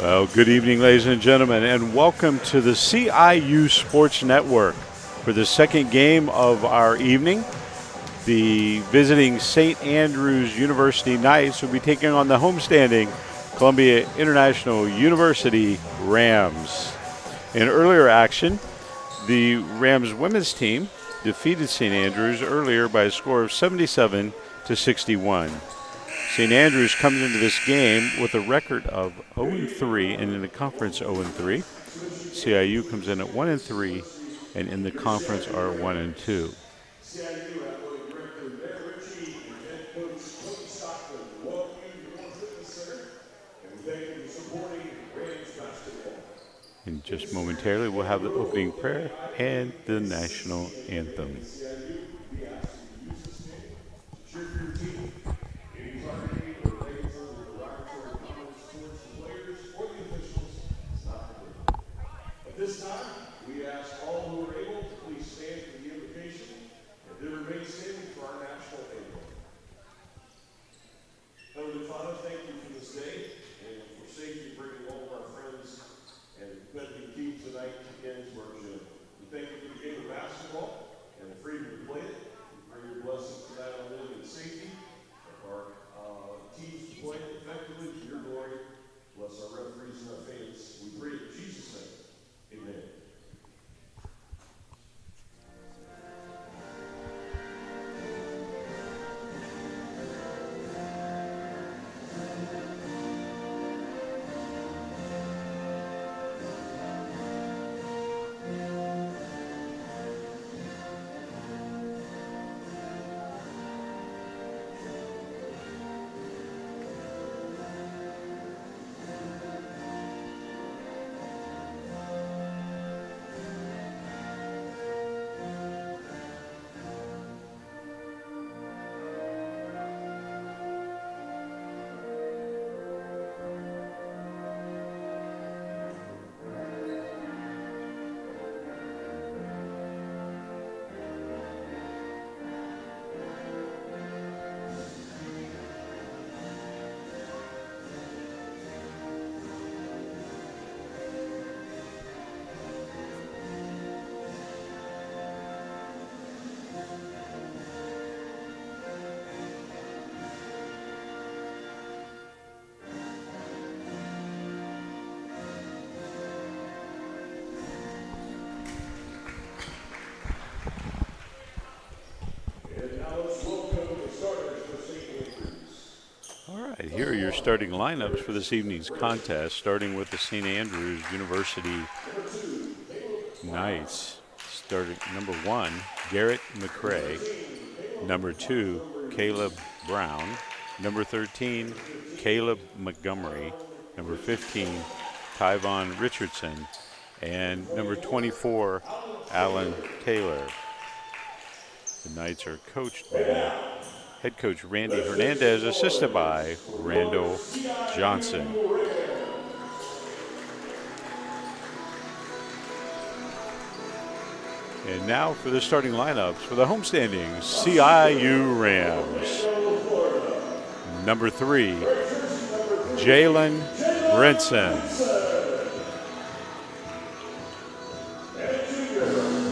Well, good evening, ladies and gentlemen, and welcome to the CIU Sports Network for the second game of our evening. The visiting St. Andrews University Knights will be taking on the homestanding Columbia International University Rams. In earlier action, the Rams women's team defeated St. Andrews earlier by a score of 77-61. St. Andrews comes into this game with a record of 0-3 and in the conference 0-3. CIU comes in at 1-3 and in the conference are 1-2. And just momentarily we'll have the opening prayer and the national anthem. This time, we ask all who are able to please stand for the invocation and then remain standing for our national anthem. Heavenly Father, thank you for this day and for safely bringing all of our friends and competitive teams tonight again to our gym. We thank you for the game of basketball and the freedom to play it. We pray your blessings to that on living in safety of our teams to play effectively to your glory. Bless our referees and our fans. We pray in Jesus' name. Amen. Here are your starting lineups for this evening's contest, starting with the St. Andrews University Knights. Starting number 1, Garrett McCrae. Number 2, Caleb Brown. Number 13, Caleb Montgomery. Number 15, Tyvon Richardson. And number 24, Alan Taylor. The Knights are coached by head coach Randy Hernandez, assisted by Randall Johnson. And now for the starting lineups for the homestanding CIU Rams. Number 3, Jalen Brinson.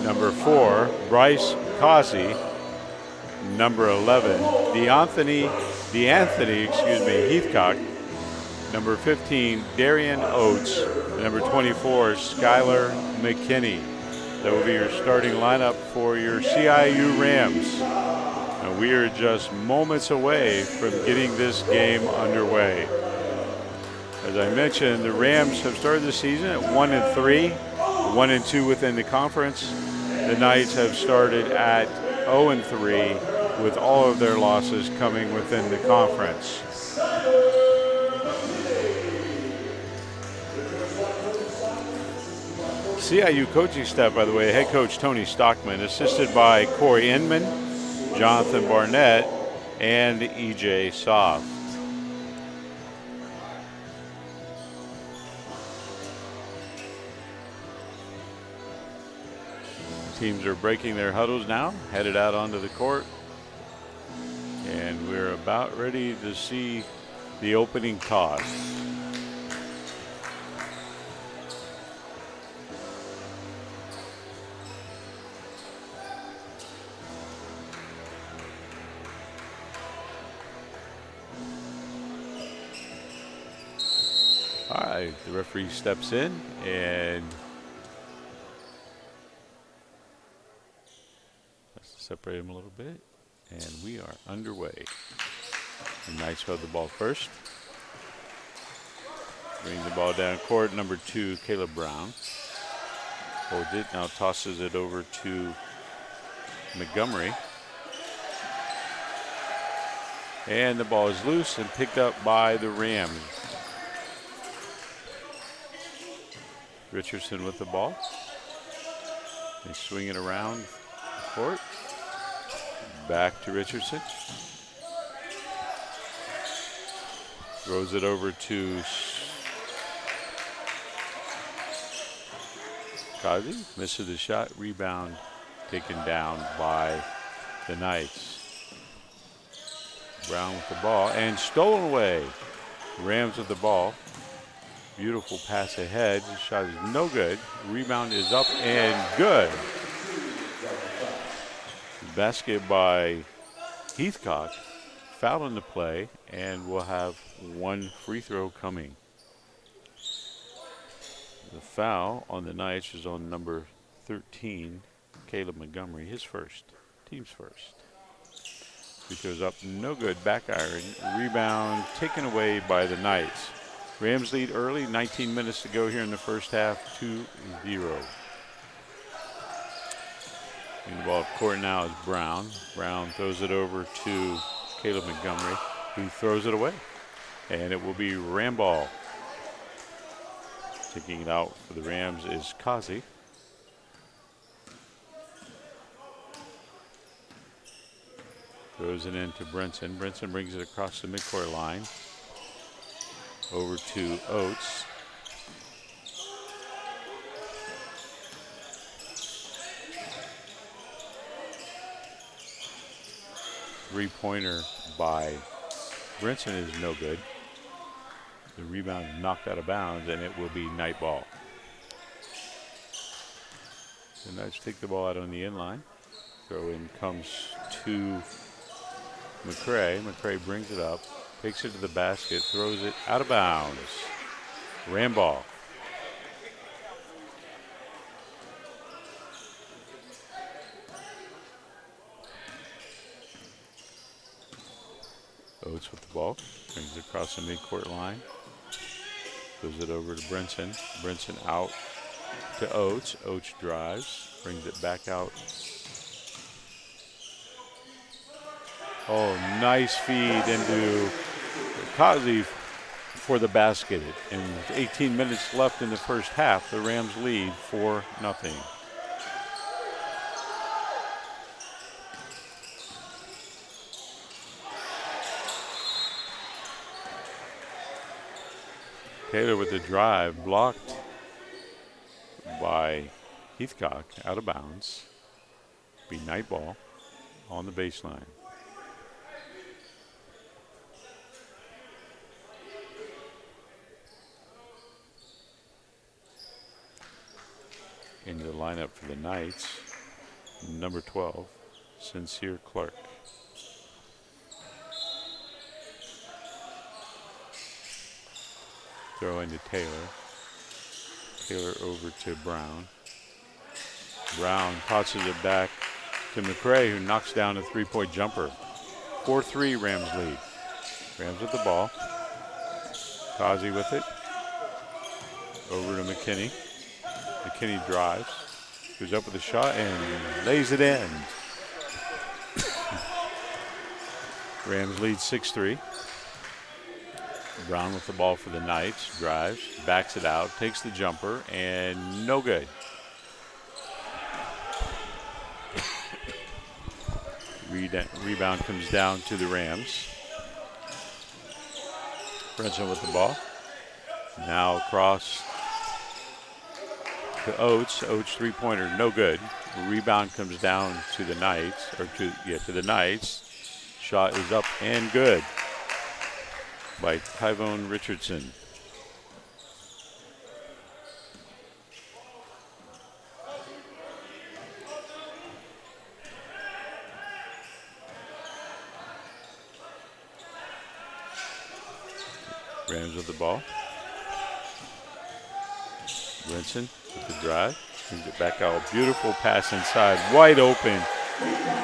Number 4, Bryce Causey. Number 11, D'Anthony Heathcock. Number 15, Darian Oates. And number 24, Skylar McKinney. That will be your starting lineup for your CIU Rams. And we are just moments away from getting this game underway. As I mentioned, the Rams have started the season at 1-3, 1-2 within the conference. The Knights have started at 0-3, with all of their losses coming within the conference. CIU coaching staff, by the way, head coach Tony Stockman, assisted by Corey Inman, Jonathan Barnett, and EJ Soft. Teams are breaking their huddles now, headed out onto the court. And we're about ready to see the opening toss. All right, the referee steps in and let's separate him a little bit. And we are underway. The Knights held the ball first. Brings the ball down court. Number 2, Caleb Brown. Holds it, now tosses it over to Montgomery. And the ball is loose and picked up by the Rams. Richardson with the ball. They swing it around the court. Back to Richardson. Throws it over to Kazi. Misses the shot. Rebound taken down by the Knights. Brown with the ball and stolen away. Rams with the ball. Beautiful pass ahead. The shot is no good. Rebound is up and good. Basket by Heathcock. Foul in the play, and we'll have one free throw coming. The foul on the Knights is on number 13, Caleb Montgomery, his first, team's first. Free throws up, no good. Back iron. Rebound taken away by the Knights. Rams lead early, 19 minutes to go here in the first half, 2-0. In the ball up court now is Brown. Brown throws it over to Caleb Montgomery, who throws it away. And it will be Ram ball. Taking it out for the Rams is Kazi. Throws it into Brinson. Brinson brings it across the midcourt line. Over to Oates. Three-pointer by Brinson is no good. The rebound is knocked out of bounds, and it will be night ball. The Knights take the ball out on the inline. Throw in comes to McCray. McCray brings it up, takes it to the basket, throws it out of bounds. Ram ball. Oates with the ball, brings it across the midcourt line. Throws it over to Brinson. Brinson out to Oates. Oates drives, brings it back out. Oh, nice feed into Kazi for the basket. And with 18 minutes left in the first half, the Rams lead 4-0. Taylor with the drive, blocked by Heathcock, out of bounds. Be night ball on the baseline. Into the lineup for the Knights, number 12, Sincere Clark. Throw into Taylor. Taylor over to Brown. Brown tosses it back to McCray, who knocks down a three-point jumper. 4-3 Rams lead. Rams with the ball. Kazi with it. Over to McKinney. McKinney drives. Goes up with a shot and lays it in. Rams lead 6-3. Brown with the ball for the Knights. Drives, backs it out, takes the jumper, and no good. Rebound comes down to the Rams. Brinson with the ball. Now across to Oates. Oates three-pointer, no good. Rebound comes down to the Knights, or to the Knights. Shot is up and good by Tyvone Richardson. Rams with the ball. Brinson with the drive. Brings it back out. Beautiful pass inside. Wide open.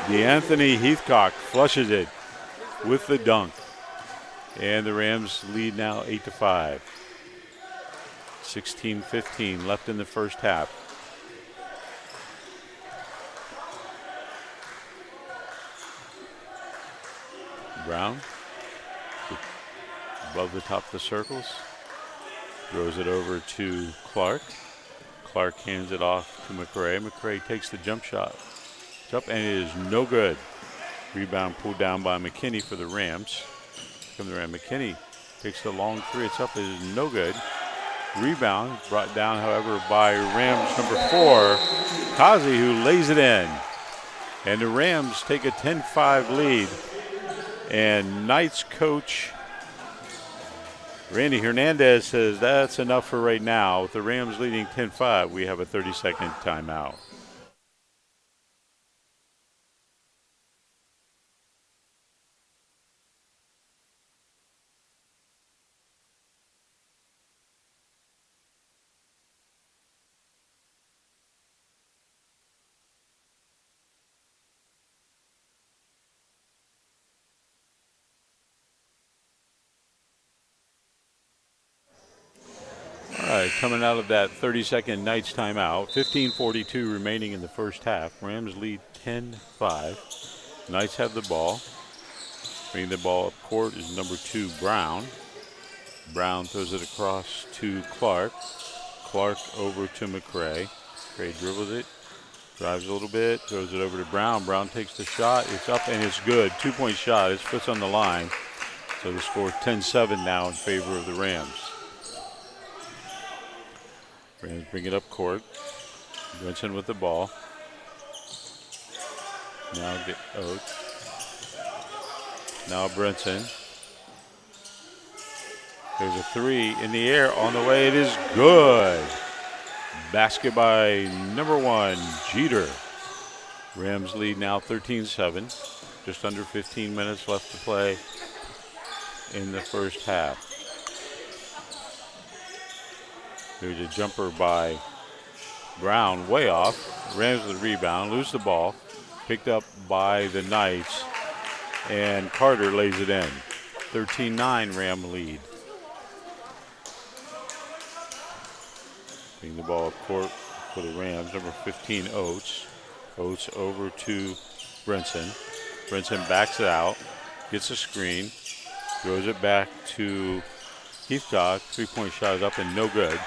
DeAnthony Heathcock flushes it with the dunk. And the Rams lead now 8-5. 16-15 left in the first half. Brown above the top of the circles. Throws it over to Clark. Clark hands it off to McCray. McCray takes the jump shot. It's up and it is no good. Rebound pulled down by McKinney for the Rams. From the Ram, McKinney takes the long three. It's up. It is no good. Rebound brought down, however, by Rams number 4, Kazi, who lays it in. And the Rams take a 10-5 lead. And Knights coach Randy Hernandez says that's enough for right now. With the Rams leading 10-5, we have a 30-second timeout. All right, coming out of that 30-second Knights timeout, 15:42 remaining in the first half. Rams lead 10-5. Knights have the ball. Bringing the ball up court is number 2, Brown. Brown throws it across to Clark. Clark over to McCray. McCray dribbles it, drives a little bit, throws it over to Brown. Brown takes the shot. It's up and it's good. 2-point shot. His foot's on the line. So the score 10-7 now in favor of the Rams. Rams bring it up court. Brinson with the ball. Now get Oates. Now Brinson. There's a three in the air on the way. It is good. Basket by number 1, Jeter. Rams lead now 13-7. Just under 15 minutes left to play in the first half. There's a jumper by Brown, way off. Rams with the rebound, lose the ball. Picked up by the Knights, and Carter lays it in. 13-9 Ram lead. Bring the ball up court for the Rams, number 15, Oates. Oates over to Brinson. Brinson backs it out, gets a screen, throws it back to Heathcock. 3-point shot is up and no good.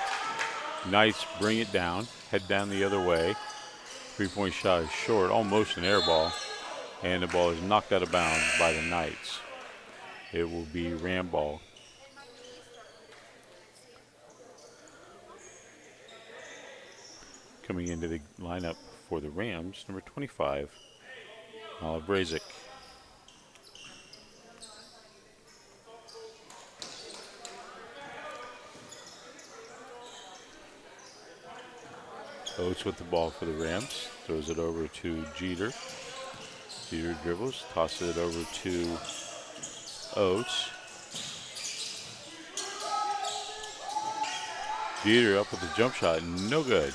Knights bring it down, head down the other way. 3-point shot is short, almost an air ball. And the ball is knocked out of bounds by the Knights. It will be Ram ball. Coming into the lineup for the Rams, number 25, Malabrazic. Oates with the ball for the Rams. Throws it over to Jeter. Jeter dribbles, tosses it over to Oates. Jeter up with the jump shot, no good.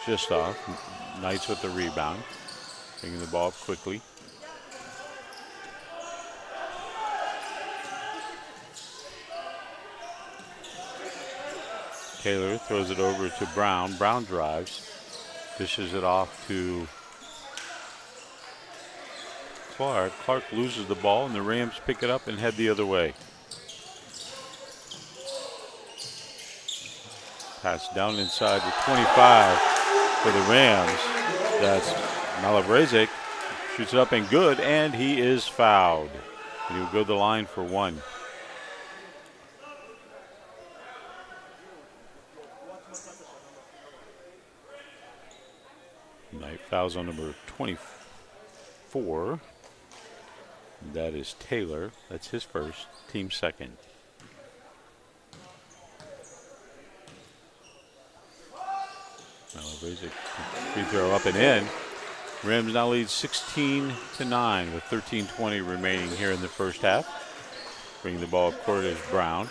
Just off. Knights with the rebound. Bringing the ball up quickly. Taylor throws it over to Brown. Brown drives. Dishes it off to Clark. Clark loses the ball, and the Rams pick it up and head the other way. Pass down inside the 25 for the Rams. That's Malabrazic. Shoots it up and good, and he is fouled. And he'll go to the line for 1. Knight fouls on number 24. That is Taylor. That's his first, team second. Malabrazic, free throw up and in. Rams now lead 16-9 with 13:20 remaining here in the first half. Bringing the ball up court is Brown.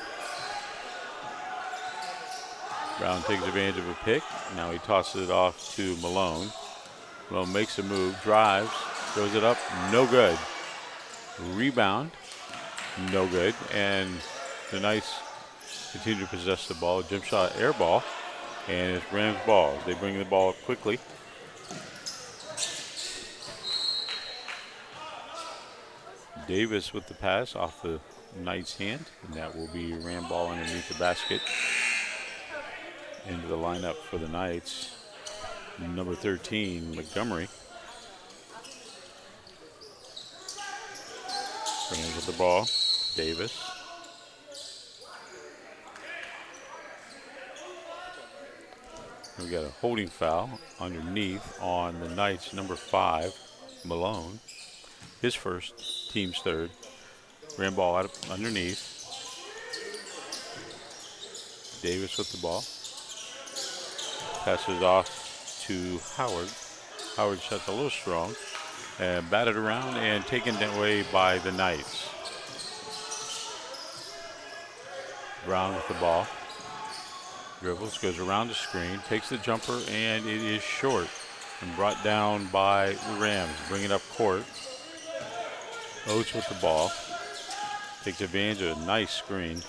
Brown takes advantage of a pick. Now he tosses it off to Malone. Malone makes a move, drives, throws it up, no good. Rebound, no good. And the Knights continue to possess the ball. Jump shot, air ball, and it's Rams ball. They bring the ball up quickly. Davis with the pass off the Knights' hand, and that will be Ram ball underneath the basket. Into the lineup for the Knights, number 13, Montgomery. Rams with the ball, Davis. We got a holding foul underneath on the Knights, number 5, Malone. His first, team's third. Ram ball out underneath. Davis with the ball. Passes off to Howard. Howard shot's a little strong. And batted around and taken away by the Knights. Brown with the ball. Dribbles, goes around the screen, takes the jumper, and it is short. And brought down by the Rams. Bring it up court. Oates with the ball. Takes advantage of a nice screen.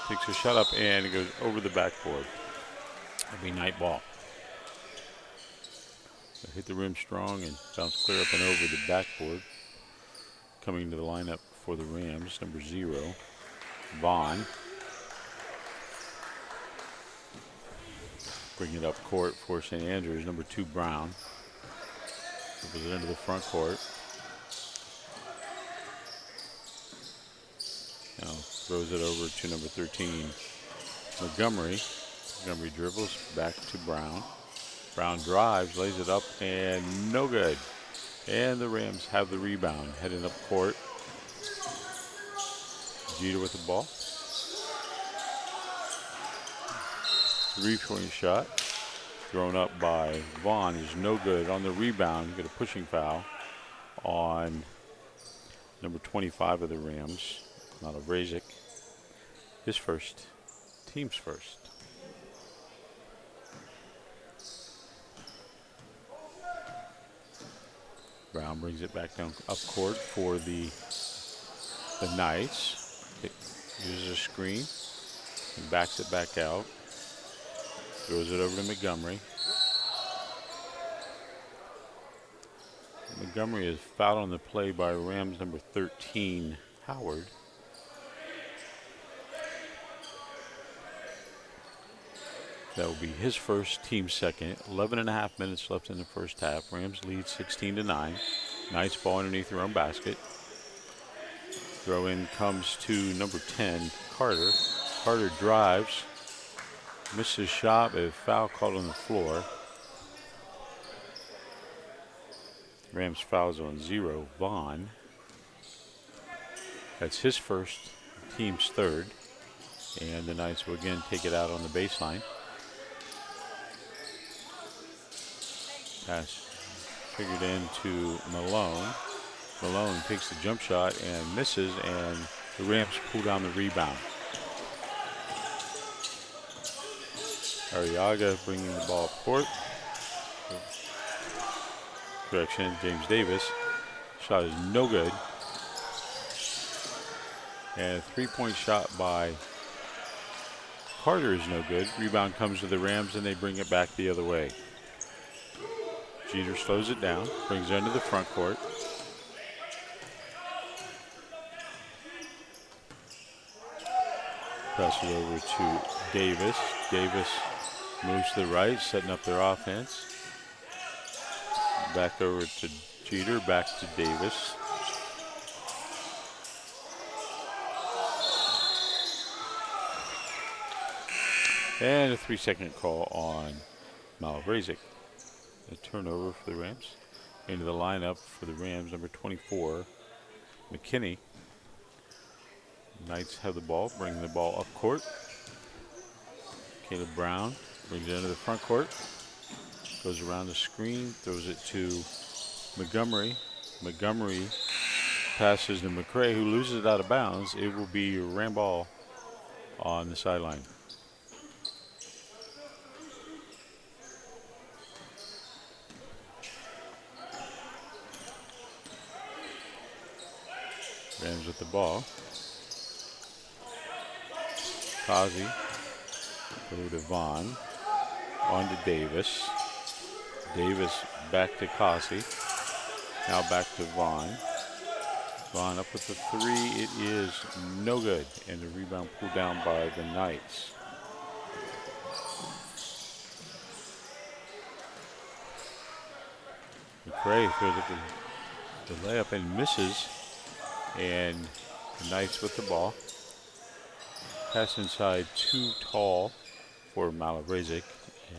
Takes a shot up and it goes over the backboard. That'll be Knight ball. So hit the rim strong and bounce clear up and over the backboard. Coming to the lineup for the Rams, number 0, Vaughn. Bring it up court for St. Andrews, number 2, Brown. Dribbles it into the front court. Now throws it over to number 13, Montgomery. Montgomery dribbles back to Brown. Brown drives, lays it up, and no good. And the Rams have the rebound. Heading up court. Jeter with the ball. 3-point shot. Thrown up by Vaughn is no good. On the rebound, get a pushing foul on number 25 of the Rams. Not a Razik. His first, team's first. Brown brings it back down up court for the Knights. It uses a screen and backs it back out. Throws it over to Montgomery. Montgomery is fouled on the play by Rams number 13, Howard. That will be his first, team second. 11.5 minutes left in the first half. Rams lead 16-9. Nice ball underneath their own basket. Throw in comes to number 10, Carter. Carter drives. Misses shot, a foul called on the floor. Rams fouls on 0, Vaughn. That's his first, team's third. And the Knights will again take it out on the baseline. Pass figured into Malone. Malone takes the jump shot and misses, and the Rams pull down the rebound. Arriaga bringing the ball up court. Correction, James Davis. Shot is no good. And a 3-point shot by Carter is no good. Rebound comes to the Rams and they bring it back the other way. Jeter slows it down, brings it into the front court. Passes over to Davis. Davis moves to the right, setting up their offense. Back over to Jeter, back to Davis. And a 3-second call on Malrazic. A turnover for the Rams. Into the lineup for the Rams, number 24, McKinney. Knights have the ball, bringing the ball up court. Caleb Brown brings it into the front court. Goes around the screen, throws it to Montgomery. Montgomery passes to McCray, who loses it out of bounds. It will be Ram ball on the sideline. Rams with the ball. Kazi over to Vaughn. On to Davis. Davis back to Kazi. Now back to Vaughn. Vaughn up with the three. It is no good. And the rebound pulled down by the Knights. McCray throws up the layup and misses. And the Knights with the ball. Pass inside, too tall for Malabrasic,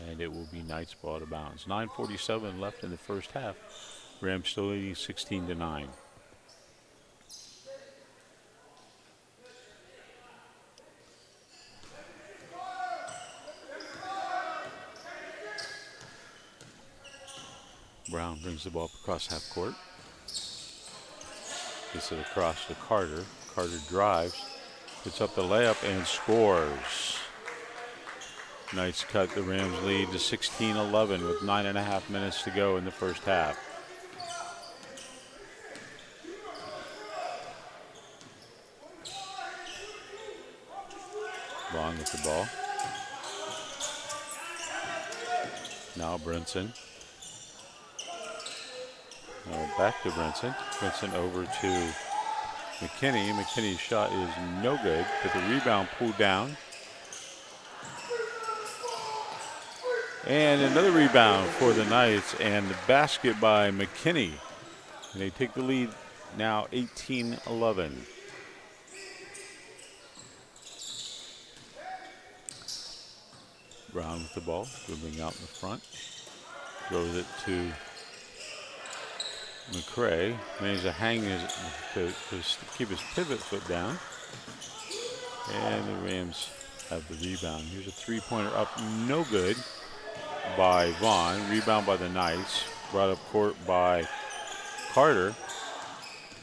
and it will be Knights ball out of bounds. 9:47 left in the first half. Rams still leading 16-9. Brown brings the ball up across half court. Gets it across to Carter. Carter drives. Puts up the layup and scores. Knights cut the Rams lead to 16-11 with 9.5 minutes to go in the first half. Vaughn with the ball. Now Brinson. Back to Brinson. Brinson over to McKinney. McKinney's shot is no good, but the rebound pulled down. And another rebound for the Knights, and the basket by McKinney. And they take the lead now 18-11. Brown with the ball, dribbling out in the front. Throws it to McCray. Manages to hang to keep his pivot foot down. And the Rams have the rebound. Here's a three-pointer up, no good by Vaughn. Rebound by the Knights. Brought up court by Carter.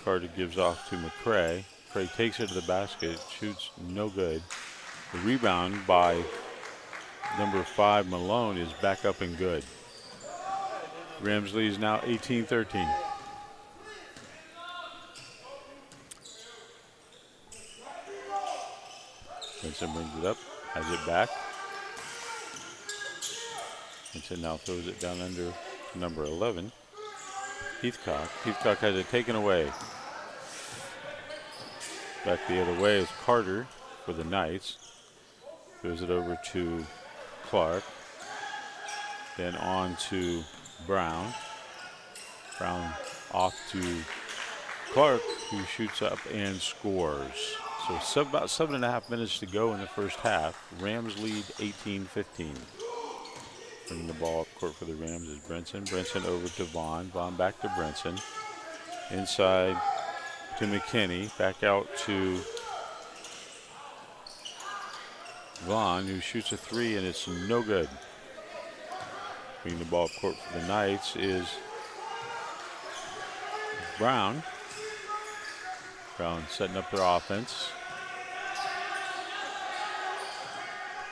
Carter gives off to McCray. McCray takes it to the basket, shoots no good. The rebound by number 5, Malone, is back up and good. Rams lead is now 18-13. Vincent brings it up, has it back. Vincent now throws it down under number 11, Heathcock. Heathcock has it taken away. Back the other way is Carter for the Knights. Throws it over to Clark. Then on to Brown. Brown off to Clark, who shoots up and scores. So about 7.5 minutes to go in the first half. Rams lead 18-15. Bringing the ball up court for the Rams is Brinson. Brinson over to Vaughn. Vaughn back to Brinson. Inside to McKinney. Back out to Vaughn, who shoots a three, and it's no good. Bringing the ball up court for the Knights is Brown. Brown setting up their offense.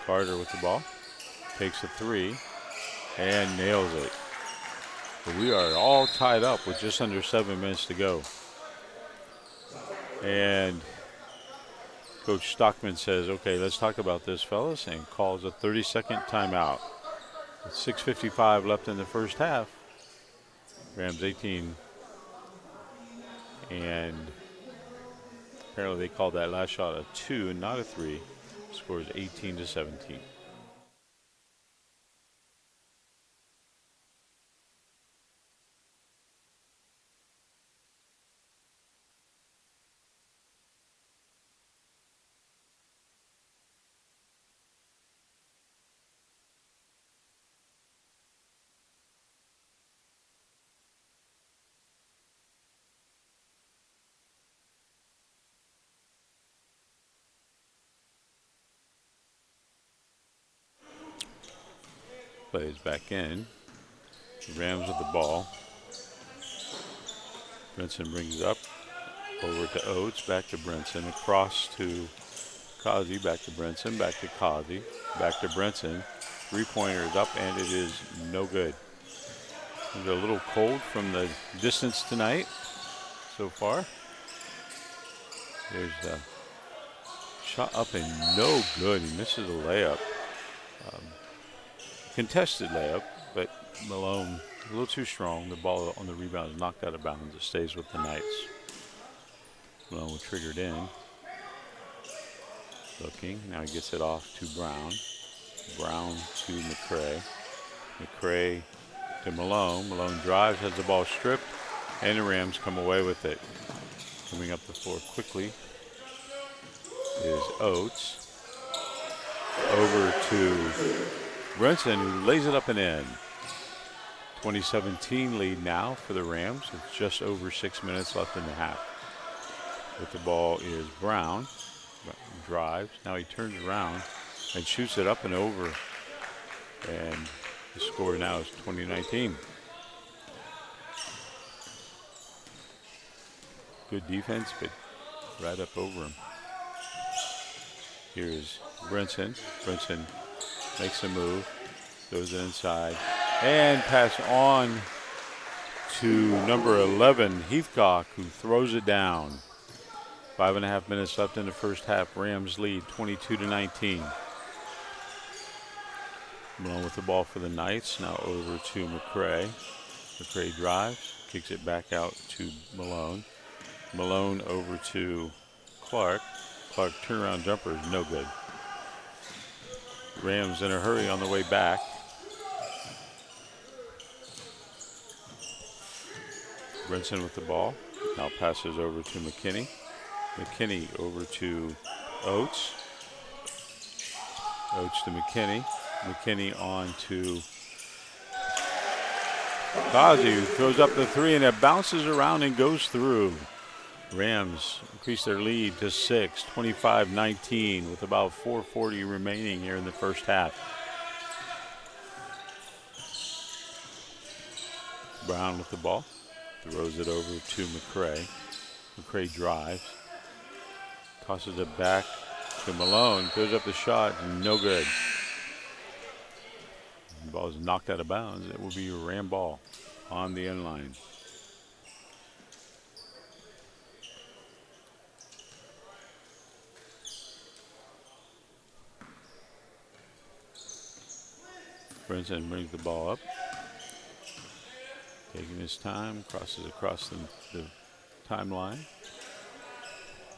Carter with the ball. Takes a three and nails it. But we are all tied up with just under 7 minutes to go. And Coach Stockman says, okay, let's talk about this, fellas, and calls a 30-second timeout. With 6:55 left in the first half. Rams 18. And apparently they called that last shot a 2, not a 3. Scores 18-17. Plays back in. The Rams with the ball. Brinson brings it up. Over to Oates. Back to Brinson. Across to Kazi. Back to Brinson. Back to Kazi. Back to Brinson. Three-pointer is up, and it is no good. It's a little cold from the distance tonight so far. There's a shot up and no good. He misses a layup. Contested layup, but Malone a little too strong. The ball on the rebound is knocked out of bounds. It stays with the Knights. Malone triggered in. Looking. Now he gets it off to Brown. Brown to McCray. McCray to Malone. Malone drives, has the ball stripped, and the Rams come away with it. Coming up the floor quickly is Oates. Over to Brinson, who lays it up and in. 2017 lead now for the Rams with just over 6 minutes left in the half. With the ball is Brown. Drives. Now he turns around and shoots it up and over. And the score now is 2019. Good defense, but right up over him. Here is Brinson. Brinson makes a move, goes inside, and pass on to number 11, Heathcock, who throws it down. 5.5 minutes left in the first half. Rams lead 22-19. Malone with the ball for the Knights. Now over to McCray. McCray drives, kicks it back out to Malone. Malone over to Clark. Clark turnaround jumper is no good. Rams in a hurry on the way back. Brinson with the ball. Now passes over to McKinney. McKinney over to Oates. Oates to McKinney. McKinney on to Kazi, who throws up the three, and it bounces around and goes through. Rams increase their lead to 6, 25-19, with about 4:40 remaining here in the first half. Brown with the ball. Throws it over to McCray. McCray drives. Tosses it back to Malone. Throws up the shot. No good. The ball is knocked out of bounds. It will be a Ram ball on the end line. Brinson brings the ball up. Taking his time, crosses across the timeline.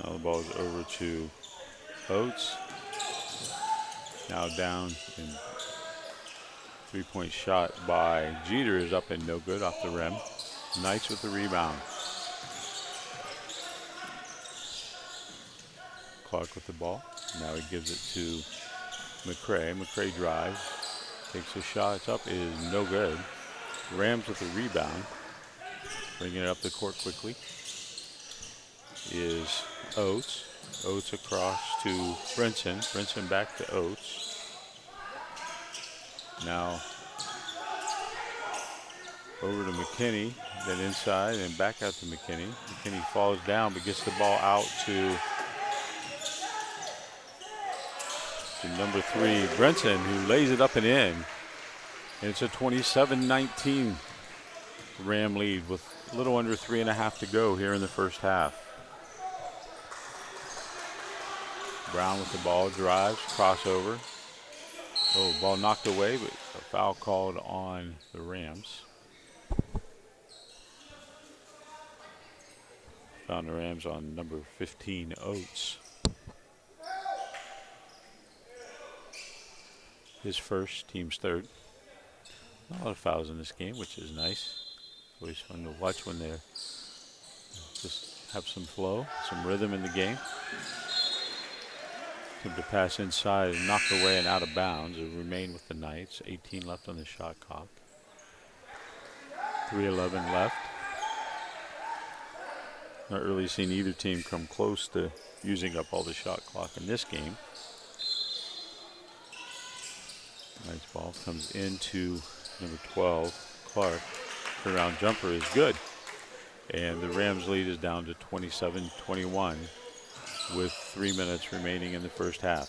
Now the ball is over to Oates. Now down, and three-point shot by Jeter is up and no good off the rim. Knights with the rebound. Clark with the ball. Now he gives it to McCray. McCray drives, takes a shot. It's up, it is no good. Rams with the rebound. Bringing it up the court quickly is Oates. Oates across to Brinson. Brinson back to Oates. Now over to McKinney, then inside and back out to McKinney. McKinney falls down but gets the ball out to number 3, Brinson, who lays it up and in. And it's a 27-19 Ram lead with a little under 3.5 to go here in the first half. Brown with the ball, drives, crossover. Oh, ball knocked away, but a foul called on the Rams. Found the Rams on number 15, Oates. His first, team's third. Not a lot of fouls in this game, which is nice. Always fun to watch when they're just have some flow, some rhythm in the game. Attempt to pass inside and knocked away and out of bounds. It remained with the Knights. 18 left on the shot clock. 3:11 left. Not really seen either team come close to using up all the shot clock in this game. Nice ball comes into number 12, Clark. Turnaround jumper is good. And the Rams lead is down to 27-21 with 3 minutes remaining in the first half.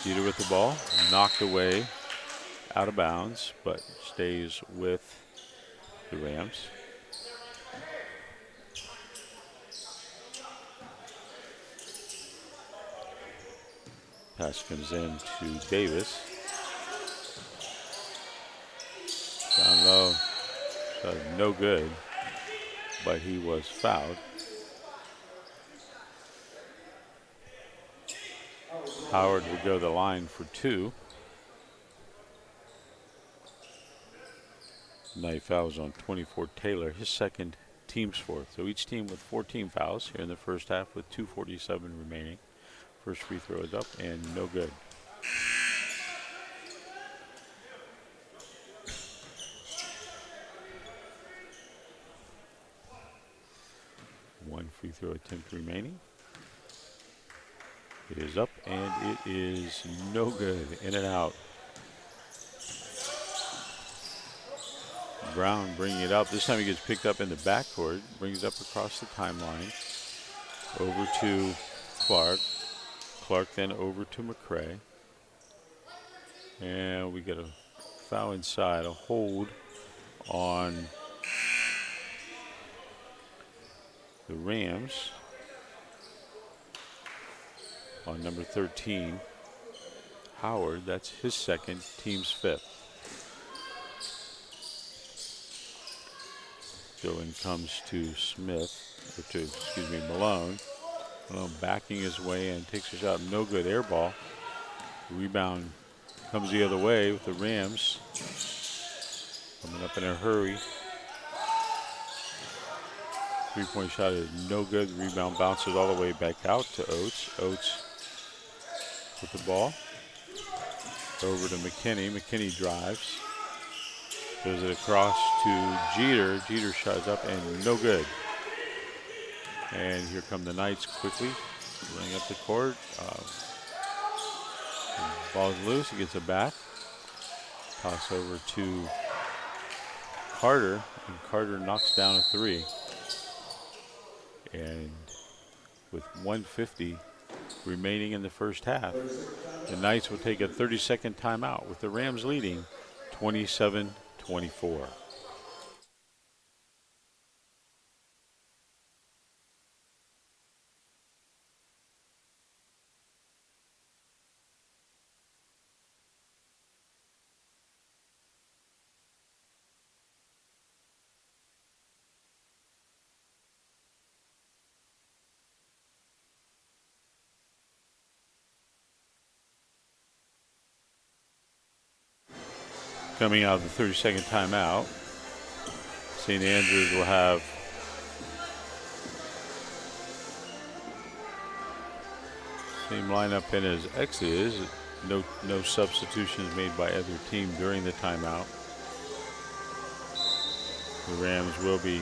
Jeter with the ball, knocked away, out of bounds, but stays with the Rams. Pass comes in to Davis. Down low. So no good, but he was fouled. Howard would go to the line for 2. Night fouls on 24 Taylor, his second, team's fourth. So each team with 14 fouls here in the first half with 2:47 remaining. First free throw is up and no good. One free throw attempt remaining. It is up and it is no good. In and out. Brown bringing it up. This time he gets picked up in the backcourt. Brings it up across the timeline. Over to Clark. Clark then over to McCray. And we get a foul inside. A hold on the Rams. On number 13. Howard. That's his second. Team's fifth. So in comes to Malone. Malone backing his way and takes a shot. No good. Air ball. Rebound comes the other way with the Rams. Coming up in a hurry. Three-point shot is no good. Rebound bounces all the way back out to Oates. Oates with the ball. Over to McKinney. McKinney drives. Goes it across to Jeter. Jeter shots up and no good. And here come the Knights quickly. Running up the court. Ball's loose. He gets it back. Toss over to Carter. And Carter knocks down a 3. And with 1:50 remaining in the first half, the Knights will take a 30-second timeout with the Rams leading 27-24. Coming out of the 30-second timeout, St. Andrews will have same lineup in as X is. No substitutions made by either team during the timeout. The Rams will be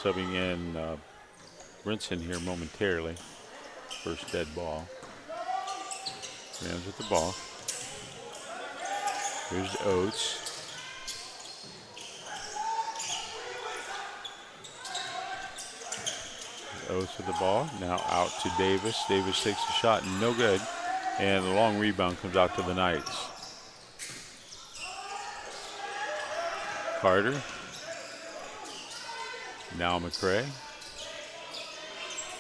subbing in Brinson here momentarily. First dead ball. Rams with the ball. Here's Oates. Oates with the ball. Now out to Davis. Davis takes a shot. No good. And the long rebound comes out to the Knights. Carter. Now McCray.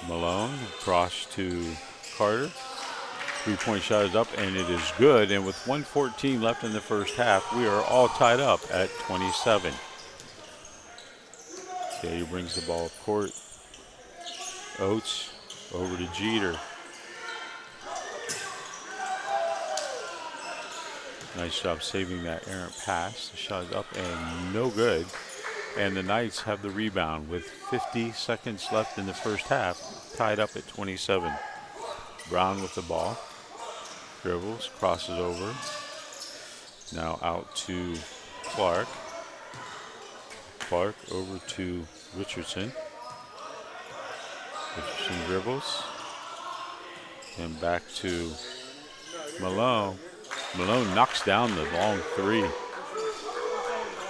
Malone across to Carter. Three-point shot is up, and it is good. And with 1:14 left in the first half, we are all tied up at 27. He brings the ball up court. Oates over to Jeter. Nice job saving that errant pass. The shot is up and no good. And the Knights have the rebound with 50 seconds left in the first half, tied up at 27. Brown with the ball. Dribbles, crosses over. Now out to Clark. Clark over to Richardson. Richardson dribbles. And back to Malone. Malone knocks down the long 3.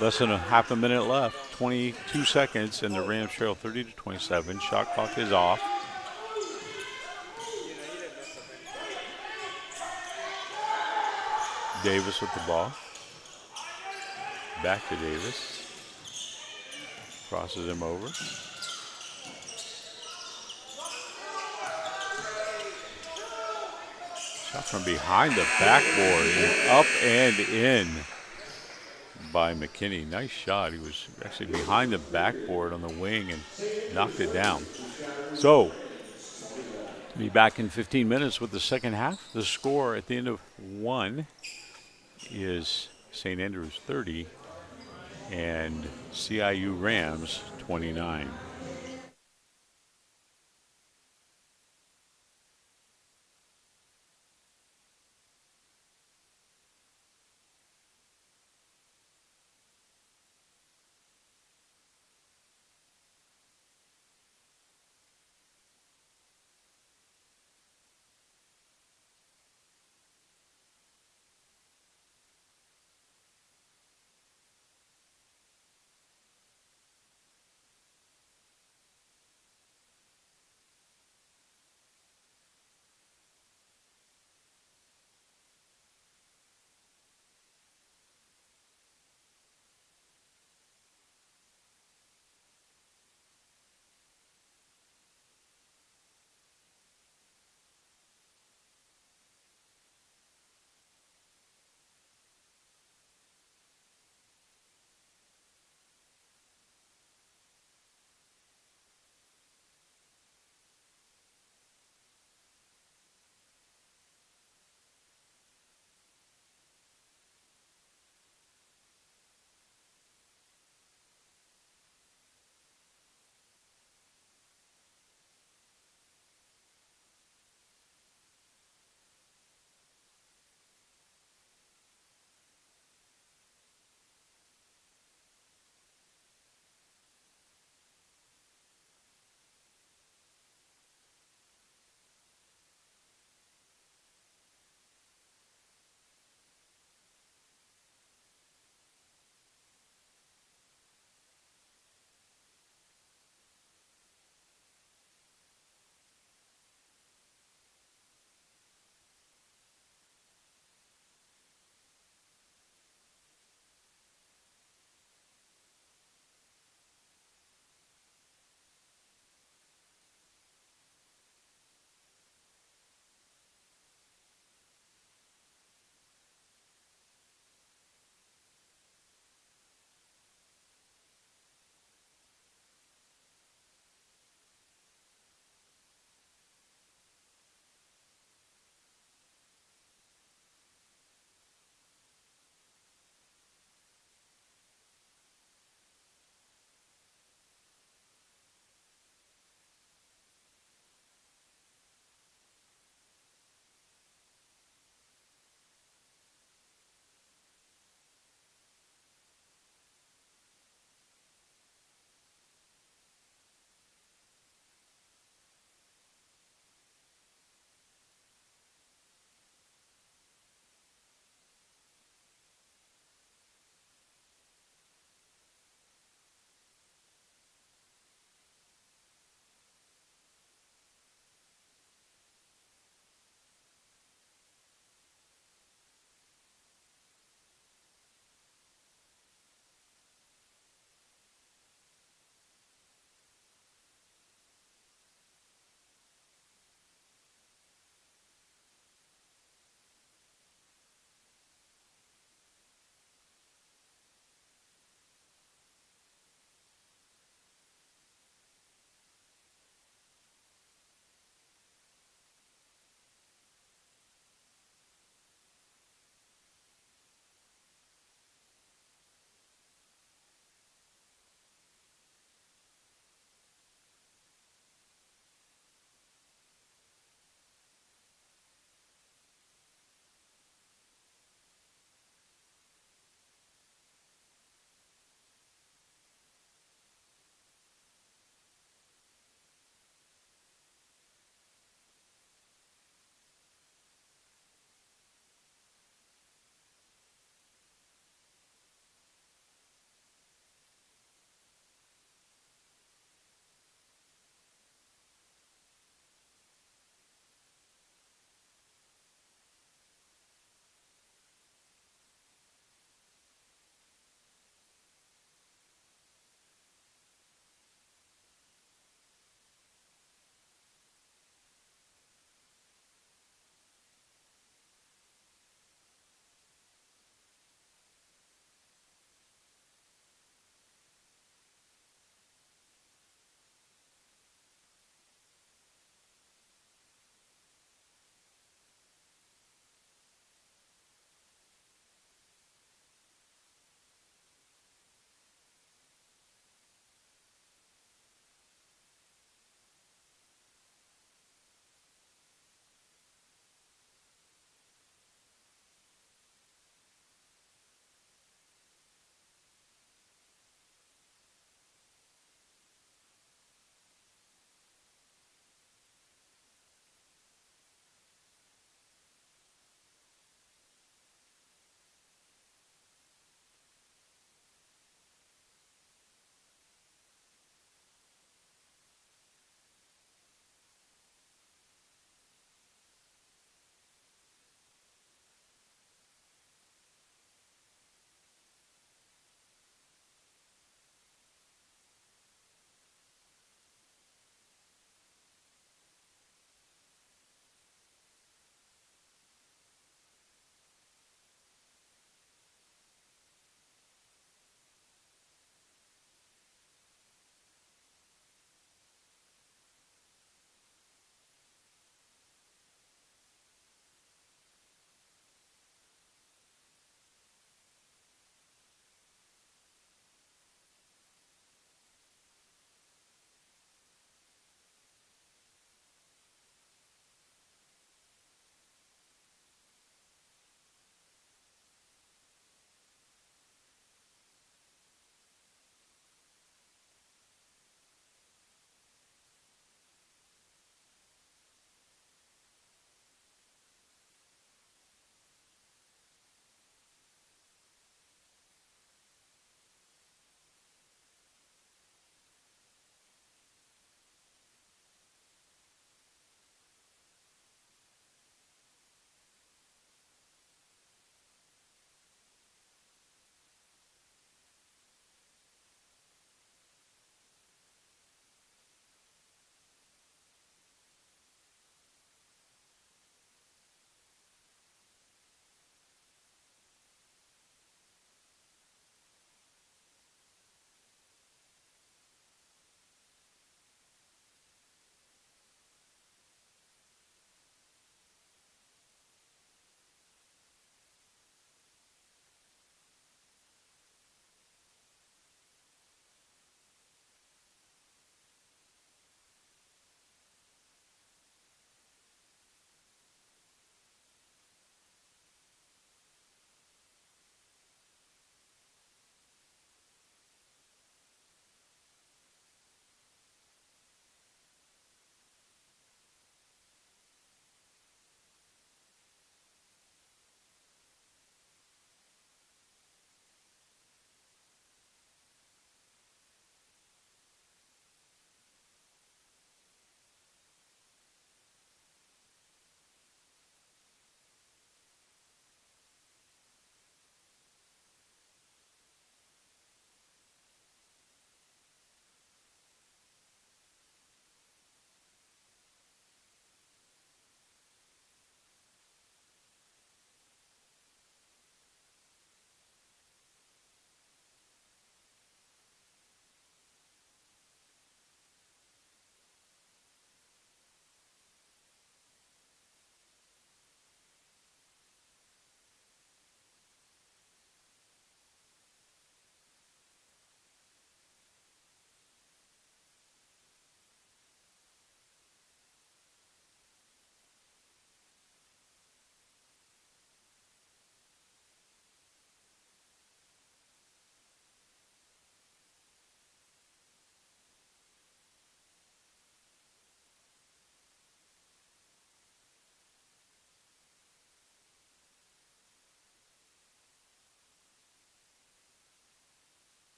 Less than a half a minute left. 22 seconds, and the Rams trail 30-27. Shot clock is off. Davis with the ball. Back to Davis. Crosses him over. Shot from behind the backboard and up and in by McKinney. Nice shot. He was actually behind the backboard on the wing and knocked it down. So, be back in 15 minutes with the second half. The score at the end of one is St. Andrews 30 and CIU Rams 29.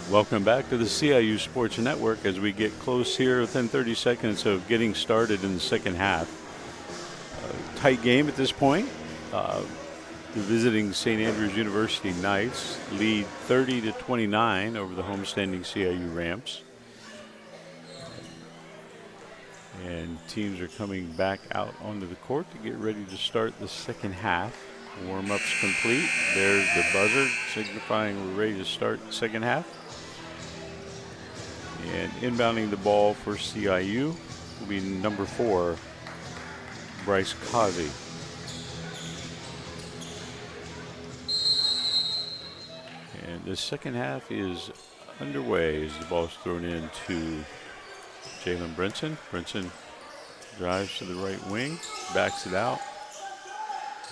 Welcome back to the CIU Sports Network as we get close here within 30 seconds of getting started in the second half. Tight game at this point. The visiting St. Andrews University Knights lead 30-29 over the homestanding CIU Rams. And teams are coming back out onto the court to get ready to start the second half. Warm-ups complete. There's the buzzer signifying we're ready to start the second half. And inbounding the ball for CIU will be number 4, Bryce Causey. And the second half is underway as the ball's thrown in to Jalen Brinson. Brinson drives to the right wing, backs it out.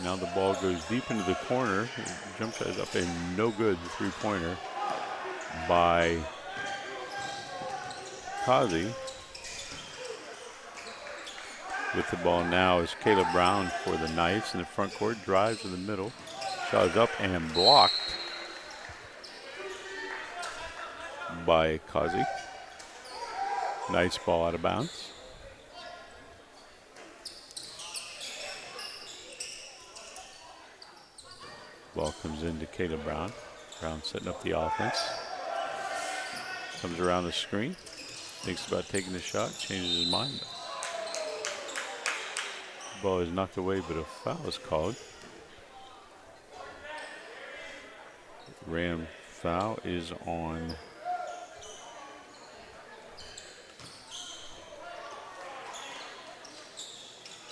Now the ball goes deep into the corner. Jump shot is up and no good. The three-pointer by Causey. With the ball now is Caleb Brown for the Knights in the front court. Drives to the middle. Shot is up and blocked by Causey. Knights ball out of bounds. Ball comes into Caleb Brown. Brown setting up the offense. Comes around the screen. Thinks about taking the shot. Changes his mind. Ball is knocked away, but a foul is called. Ram foul is on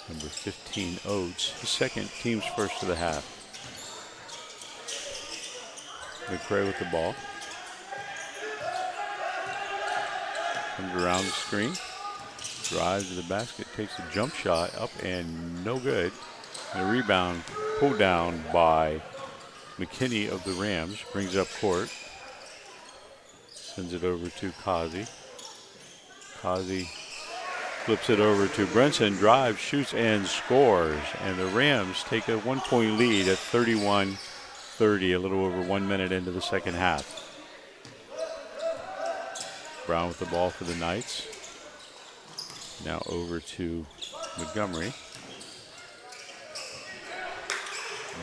number 15, Oates. His second, team's first of the half. McRae with the ball. Comes around the screen. Drives to the basket. Takes a jump shot up and no good. And a rebound pulled down by McKinney of the Rams. Brings up court. Sends it over to Causey. Causey flips it over to Brinson. Drives, shoots, and scores. And the Rams take a 1-point lead at 31-30, a little over 1 minute into the second half. Brown with the ball for the Knights. Now over to Montgomery.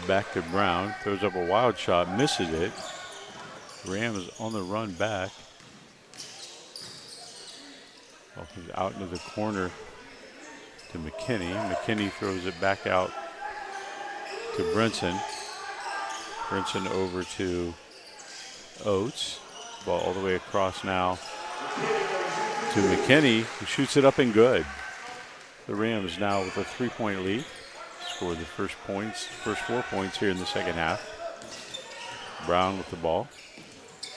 Back to Brown. Throws up a wild shot. Misses it. Rams on the run back. Ball comes out into the corner to McKinney. McKinney throws it back out to Brinson. Brinson over to Oates. Ball all the way across now to McKinney, who shoots it up and good. The Rams now with a 3-point lead. Scored the first 4 points here in the second half. Brown with the ball.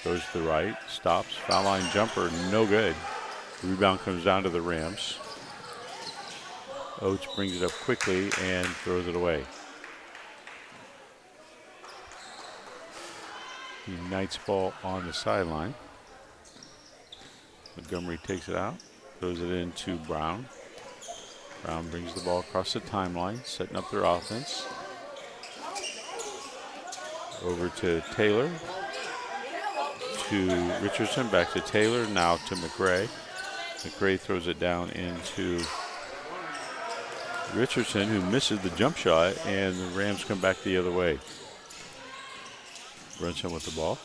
Goes to the right, stops, foul line jumper, no good. Rebound comes down to the Rams. Oates brings it up quickly and throws it away. The Knights ball on the sideline. Montgomery takes it out, throws it into Brown. Brown brings the ball across the timeline, setting up their offense. Over to Taylor, to Richardson, back to Taylor, now to McRae. McRae throws it down into Richardson, who misses the jump shot, and the Rams come back the other way. Brinson with the ball.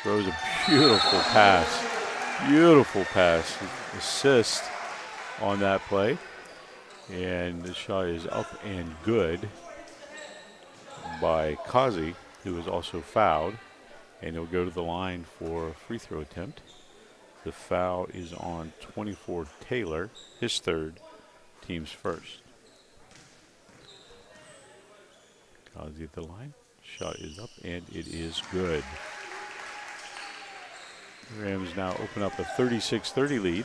Throws a beautiful pass. Beautiful pass. Assist on that play. And the shot is up and good by Causey, who was also fouled. And he'll go to the line for a free throw attempt. The foul is on 24 Taylor, his third, team's first. Causey at the line. Shot is up and it is good. Rams now open up a 36-30 lead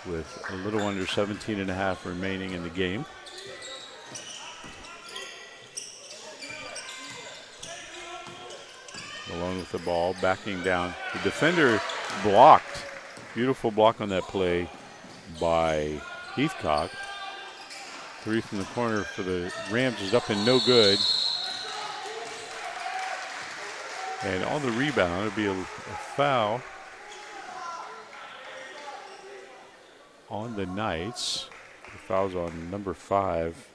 with a little under 17 and a half remaining in the game. Malone with the ball, backing down. The defender blocked. Beautiful block on that play by Heathcock. Three from the corner for the Rams is up and no good. And on the rebound, it'll be a foul on the Knights. The foul's on number 5,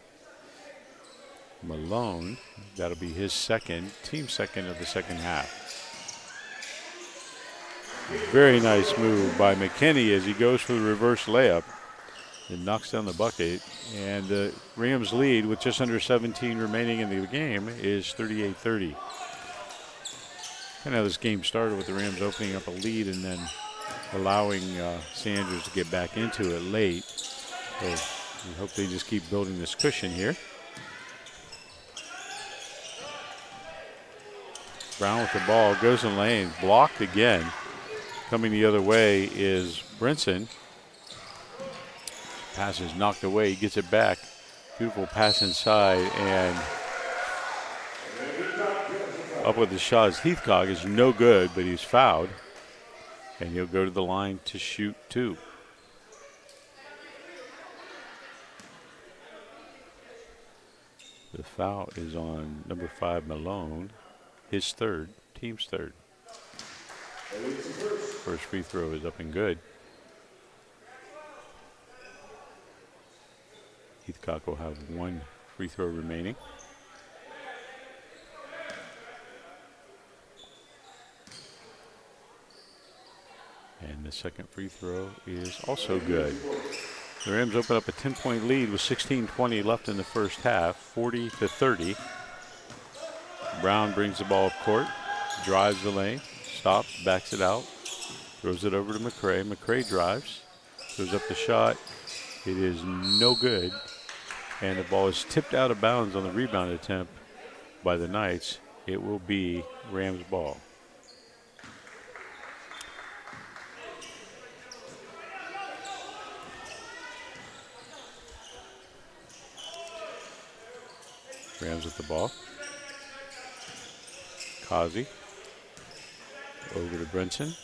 Malone. That'll be his second, team second of the second half. Very nice move by McKinney as he goes for the reverse layup and knocks down the bucket. And the Rams lead with just under 17 remaining in the game is 38-30. Kind of how this game started with the Rams opening up a lead and then allowing St. Andrews to get back into it late. So we hope they just keep building this cushion here. Brown with the ball, goes in lane, blocked again. Coming the other way is Brinson. Pass is knocked away, he gets it back. Beautiful pass inside and up with the shot is Heathcock. Is no good, but he's fouled. And he'll go to the line to shoot 2. The foul is on number 5, Malone. His third, team's third. First free throw is up and good. Heathcock will have 1 free throw remaining. And the second free throw is also good. The Rams open up a 10-point lead with 16:20 left in the first half, 40-30. Brown brings the ball up court, drives the lane, stops, backs it out, throws it over to McCray. McCray drives, throws up the shot. It is no good. And the ball is tipped out of bounds on the rebound attempt by the Knights. It will be Rams ball. Rams with the ball. Kazi over to Brinson.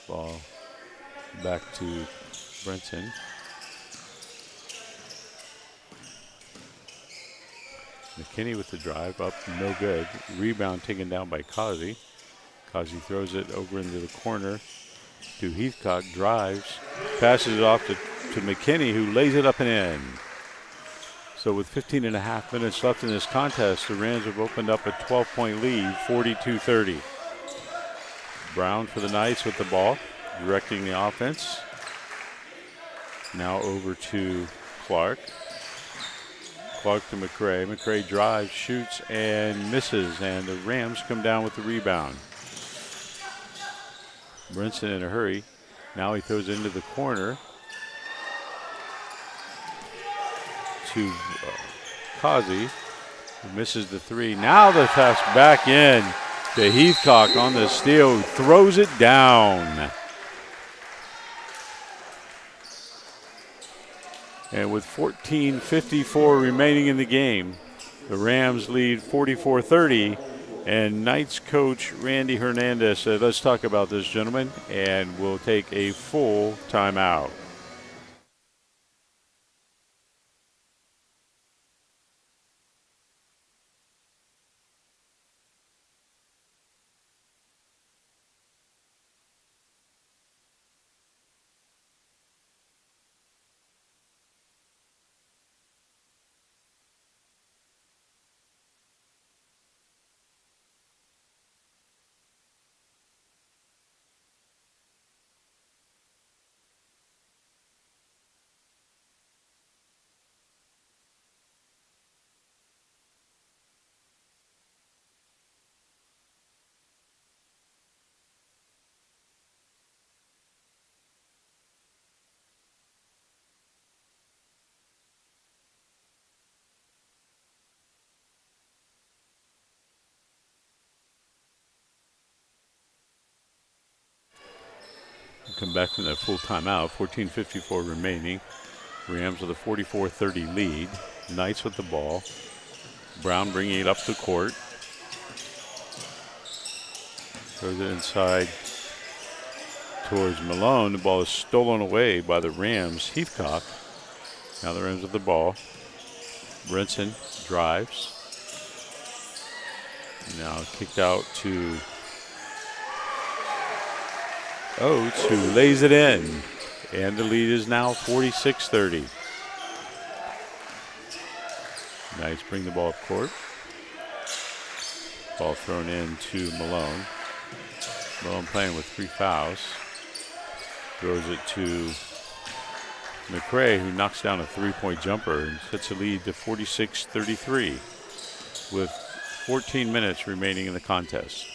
Ball back to Brinson. McKinney with the drive up, no good. Rebound taken down by Kazi. Kazi throws it over into the corner to Heathcock, drives, passes it off to McKinney, who lays it up and in. So with 15 and a half minutes left in this contest, the Rams have opened up a 12-point lead, 42-30. Brown for the Knights with the ball, directing the offense. Now over to Clark. Clark to McCray. McCray drives, shoots, and misses, and the Rams come down with the rebound. Brinson in a hurry. Now he throws it into the corner to Kazi, who misses the 3. Now the pass back in to Heathcock on the steal, who throws it down. And with 14:54 remaining in the game, the Rams lead 44-30. And Knights coach Randy Hernandez said, let's talk about this, gentlemen, and we'll take a full timeout. Come back from that full timeout. 14:54 remaining. Rams with a 44-30 lead. Knights with the ball. Brown bringing it up the court. Throws it inside towards Malone. The ball is stolen away by the Rams. Heathcock. Now the Rams with the ball. Brinson drives. Now kicked out to Oates, who lays it in. And the lead is now 46-30. Knights bring the ball up court. Ball thrown in to Malone. Malone playing with 3 fouls. Throws it to McRae, who knocks down a 3-point jumper and sets a lead to 46-33 with 14 minutes remaining in the contest.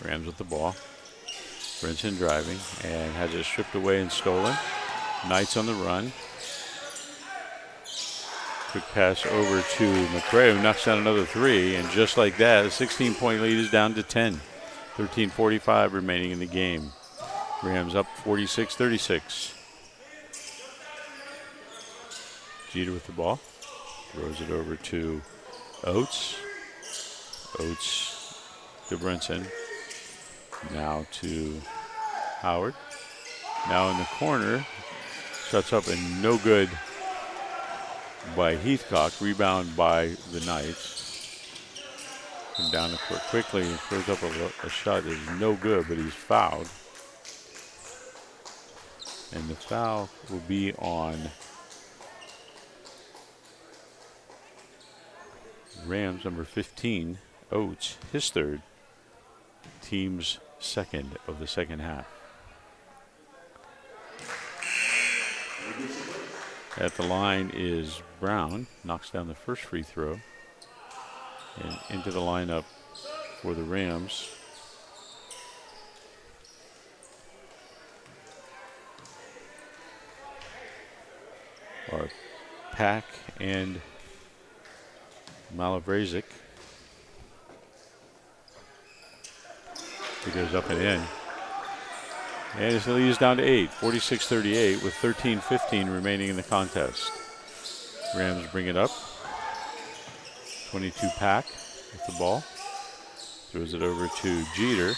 Rams with the ball. Brinson driving and has it stripped away and stolen. Knights on the run. Quick pass over to McRae, who knocks down another 3, and just like that, a 16-point lead is down to 10. 13:45 remaining in the game. Rams up 46-36. Jeter with the ball. Throws it over to Oates. Oates to Brinson. Now to Howard. Now in the corner. Shuts up and no good by Heathcock. Rebound by the Knights. Come down the court quickly and throws up a shot that is no good, but he's fouled. And the foul will be on Rams number 15, Oates, his third, team's second of the second half. At the line is Brown, knocks down the first free throw. And into the lineup for the Rams are Pack and Malavrazic. He goes up and in. And his lead is down to 8, 46-38 with 13:15 remaining in the contest. Rams bring it up. 22 Pack with the ball. Throws it over to Jeter.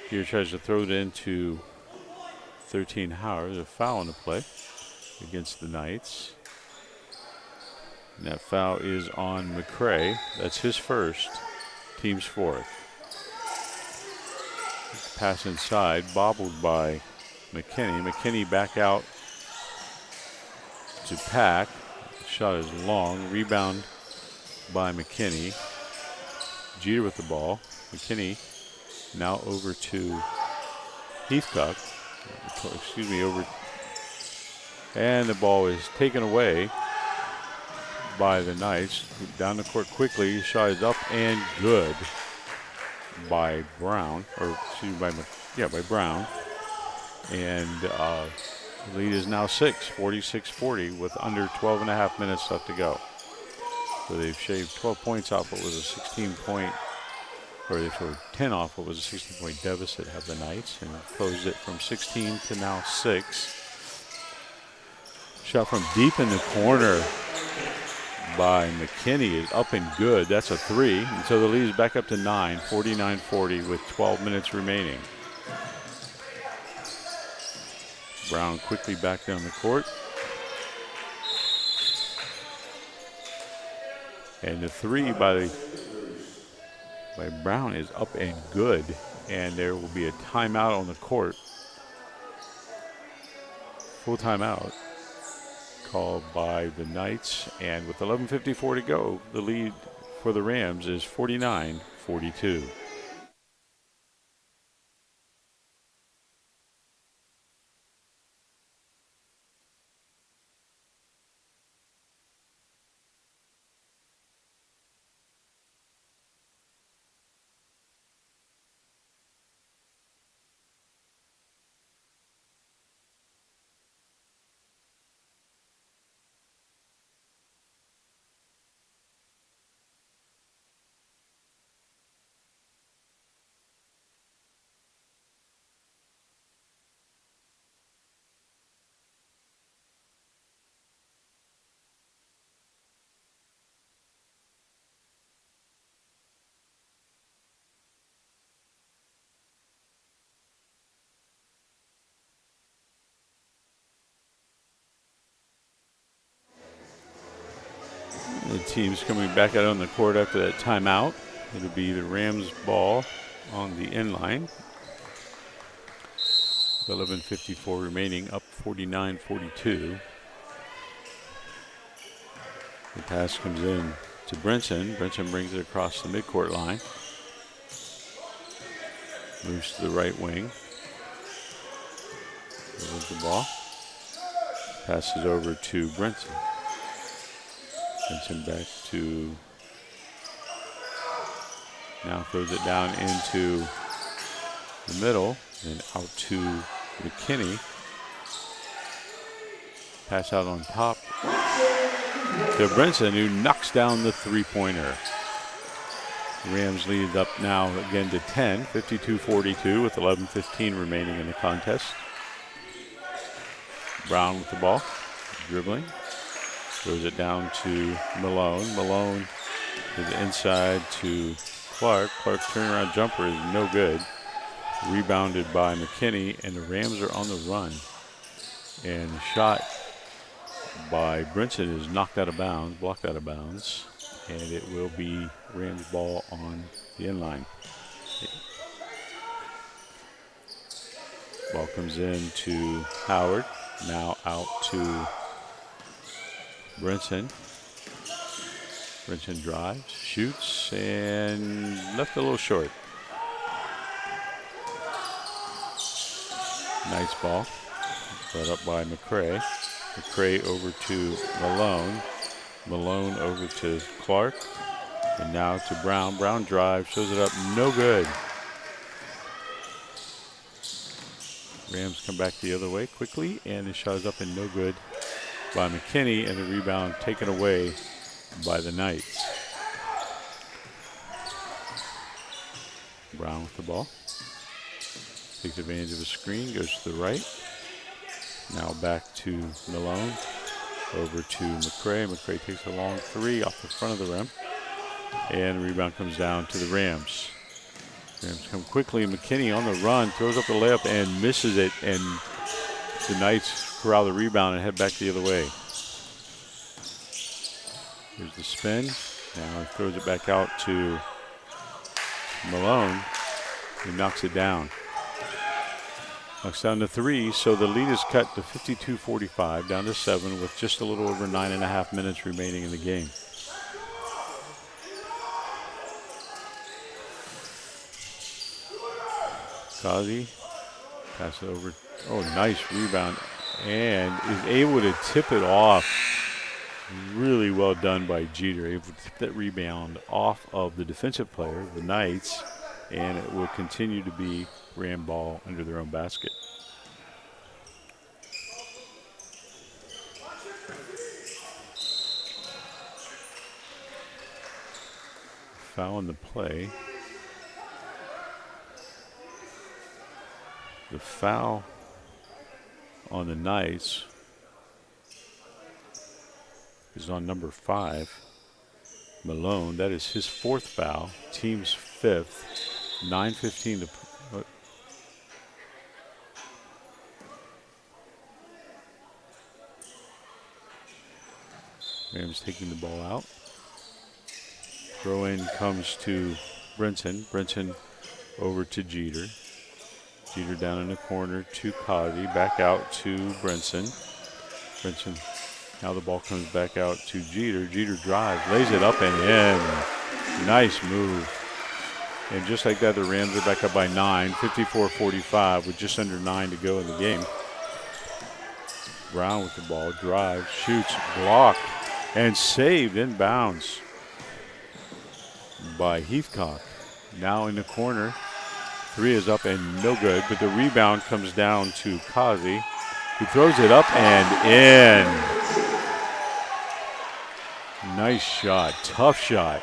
Jeter tries to throw it into 13 Howard. There's a foul on the play against the Knights. And that foul is on McRae. That's his first, team's fourth. Pass inside, bobbled by McKinney. McKinney back out to Pack. Shot is long. Rebound by McKinney. Jeter with the ball. McKinney now over to Heathcock. Excuse me, over. And the ball is taken away by the Knights. Down the court quickly. Shot is up and good by Brown. Or excuse me, by Brown. And the lead is now 6, 46-40 with under 12 and a half minutes left to go. So they've shaved 12 points off what was a 16-point, or they scored 10 off what was a 16-point deficit, have the Knights, and closed it from 16 to now 6. Shot from deep in the corner by McKinney is up and good. That's a 3. And so the lead is back up to 9, 49-40 with 12 minutes remaining. Brown quickly back down the court. And the 3 by Brown is up and good. And there will be a timeout on the court. Full timeout called by the Knights. And with 11:54 to go, the lead for the Rams is 49-42. The team's coming back out on the court after that timeout. It'll be the Rams ball on the end line. 11:54 remaining, up 49-42. The pass comes in to Brinson. Brinson brings it across the midcourt line. Moves to the right wing. There's the ball. Passes over to Brinson. Brinson back to, now throws it down into the middle and out to McKinney. Pass out on top to Brinson, who knocks down the three-pointer. Rams lead up now again to 10, 52-42 with 11:15 remaining in the contest. Brown with the ball, dribbling. Throws it down to Malone. Malone to the inside to Clark. Clark's turnaround jumper is no good. Rebounded by McKinney, and the Rams are on the run. And the shot by Brinson is knocked out of bounds, blocked out of bounds, and it will be Rams ball on the end line. Ball comes in to Howard, now out to Brinson. Brinson drives, shoots, and left a little short. Nice ball. Brought up by McCray. McCray over to Malone. Malone over to Clark. And now to Brown. Brown drives, shows it up, no good. Rams come back the other way quickly, and the shot is up and no good by McKinney, and the rebound taken away by the Knights. Brown with the ball. Takes advantage of a screen, goes to the right. Now back to Malone. Over to McCray. McCray takes a long three off the front of the rim. And the rebound comes down to the Rams. Rams come quickly. McKinney on the run, throws up the layup and misses it. And the Knights corral the rebound and head back the other way. Here's the spin. Now he throws it back out to Malone. He knocks it down. Knocks down to three, so the lead is cut to 52-45, down to 7 with just a little over 9.5 minutes remaining in the game. Kazi, pass it over. Oh, nice rebound. And is able to tip it off. Really well done by Jeter. Able to tip that rebound off of the defensive player, the Knights, and it will continue to be Ram ball under their own basket. Foul in the play. The foul on the Knights is on number 5, Malone. That is his 4th foul, team's 5th. 9:15 to. Rams taking the ball out. Throw in comes to Brinson. Brinson over to Jeter. Jeter down in the corner to Kazi. Back out to Brinson. Brinson. Now the ball comes back out to Jeter. Jeter drives, lays it up and in. Nice move. And just like that, the Rams are back up by 9, 54-45 with just under 9 to go in the game. Brown with the ball, drives, shoots, blocked, and saved in bounds by Heathcock. Now in the corner, 3 is up and no good, but the rebound comes down to Kazi, who throws it up and in. Nice shot, tough shot.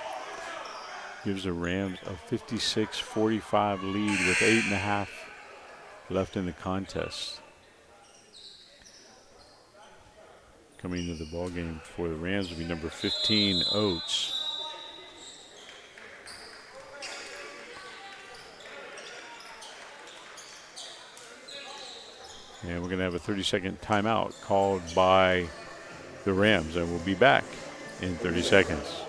Gives the Rams a 56-45 lead with 8.5 left in the contest. Coming into the ball game for the Rams will be number 15, Oates. And we're going to have a 30-second timeout called by the Rams, and we'll be back in 30 seconds.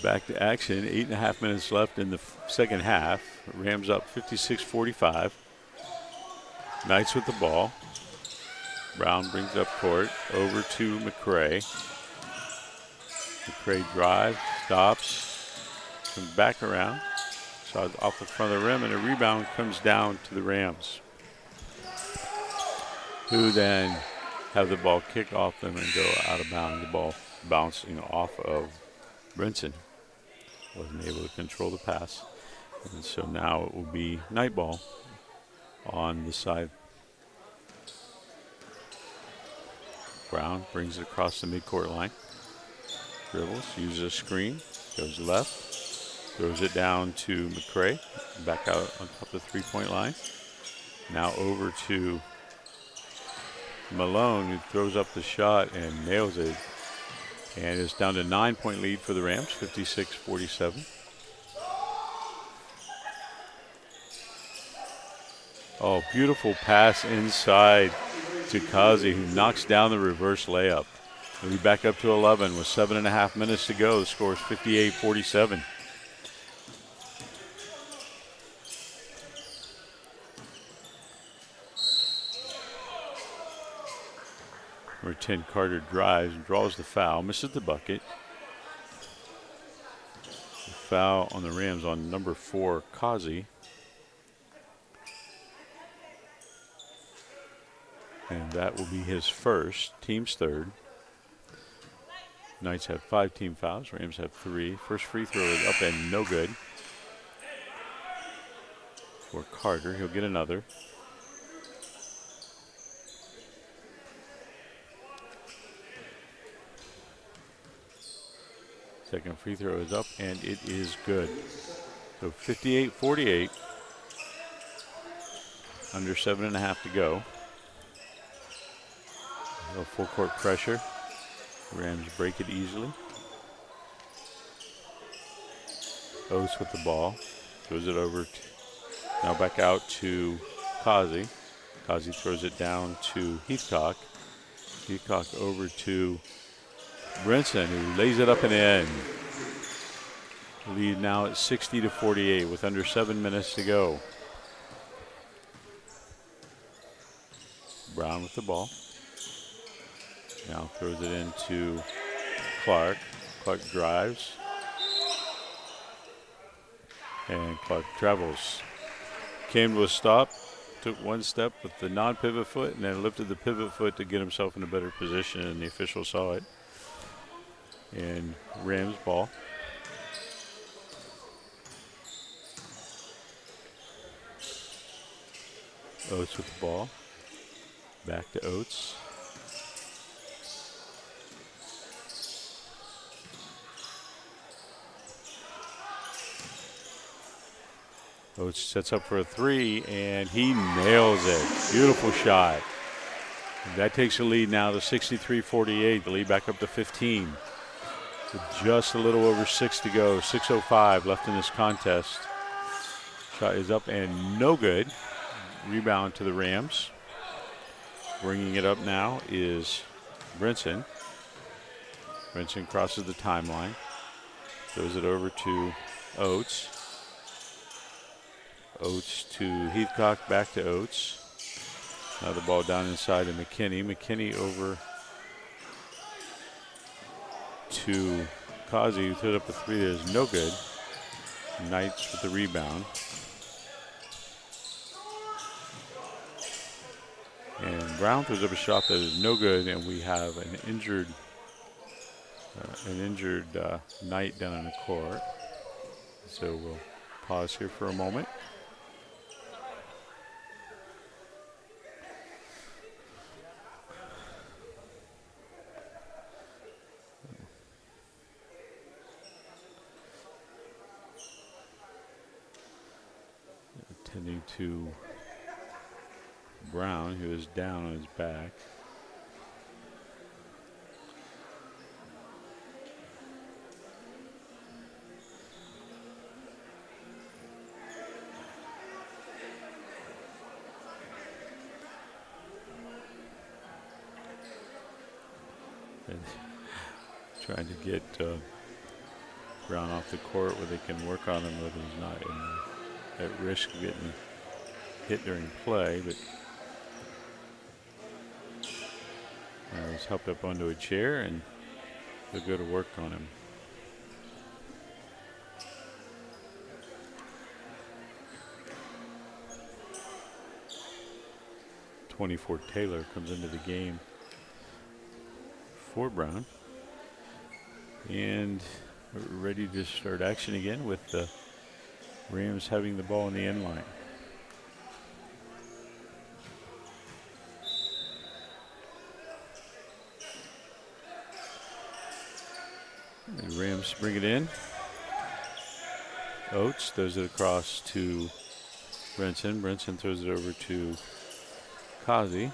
Back to action. 8.5 minutes left in the second half. Rams up 56-45. Knights with the ball. Brown brings up court. Over to McCray. McCray drives, stops, comes back around. So off the front of the rim, and a rebound comes down to the Rams, who then have the ball kick off them and go out of bounds. The ball bouncing off of Brinson. Wasn't able to control the pass. And so now it will be night ball on the side. Brown brings it across the midcourt line. Dribbles, uses a screen, goes left, throws it down to McCray, back out on top of the three-point line. Now over to Malone, who throws up the shot and nails it. And it's down to 9-point lead for the Rams, 56-47. Oh, beautiful pass inside to Kazi, who knocks down the reverse layup. We'll be back up to 11 with 7.5 minutes to go. The score is 58-47. Number 10, Carter drives and draws the foul, misses the bucket. The foul on the Rams on number 4, Kazi. And that will be his first, team's third. Knights have 5 team fouls, Rams have 3. First free throw is up and no good for Carter. He'll get another. Second free throw is up and it is good. So 58-48. Under 7.5 to go. A full court pressure. Rams break it easily. Oates with the ball. Throws it over. Now back out to Kazi. Kazi throws it down to Heathcock. Heathcock over to Brinson, who lays it up and in. Lead now at 60-48 with under 7 minutes to go. Brown with the ball. Now throws it into Clark. Clark drives. And Clark travels. Came to a stop, took one step with the non-pivot foot, and then lifted the pivot foot to get himself in a better position, and the official saw it. And Rams ball. Oates with the ball. Back to Oates. Oates sets up for a 3, and he nails it. Beautiful shot. That takes the lead now to 63-48. The lead back up to 15. With just a little over 6 to go. 6:05 left in this contest. Shot is up and no good. Rebound to the Rams. Bringing it up now is Brinson. Brinson crosses the timeline. Throws it over to Oates. Oates to Heathcock, back to Oates. Now the ball down inside to McKinney. McKinney over to Kazi, who threw up a 3 that is no good. Knights with the rebound. And Brown throws up a shot that is no good, and we have an injured an injured Knight down in the court. So we'll pause here for a moment. Tending to Brown, who is down on his back. And trying to get Brown off the court where they can work on him, whether he's not at risk of getting hit during play, but he's helped up onto a chair and they'll go to work on him. .24 Taylor comes into the game for Brown. And we're ready to start action again with the Rams having the ball in the end line. The Rams bring it in. Oates throws it across to Brinson. Brinson throws it over to Kazi.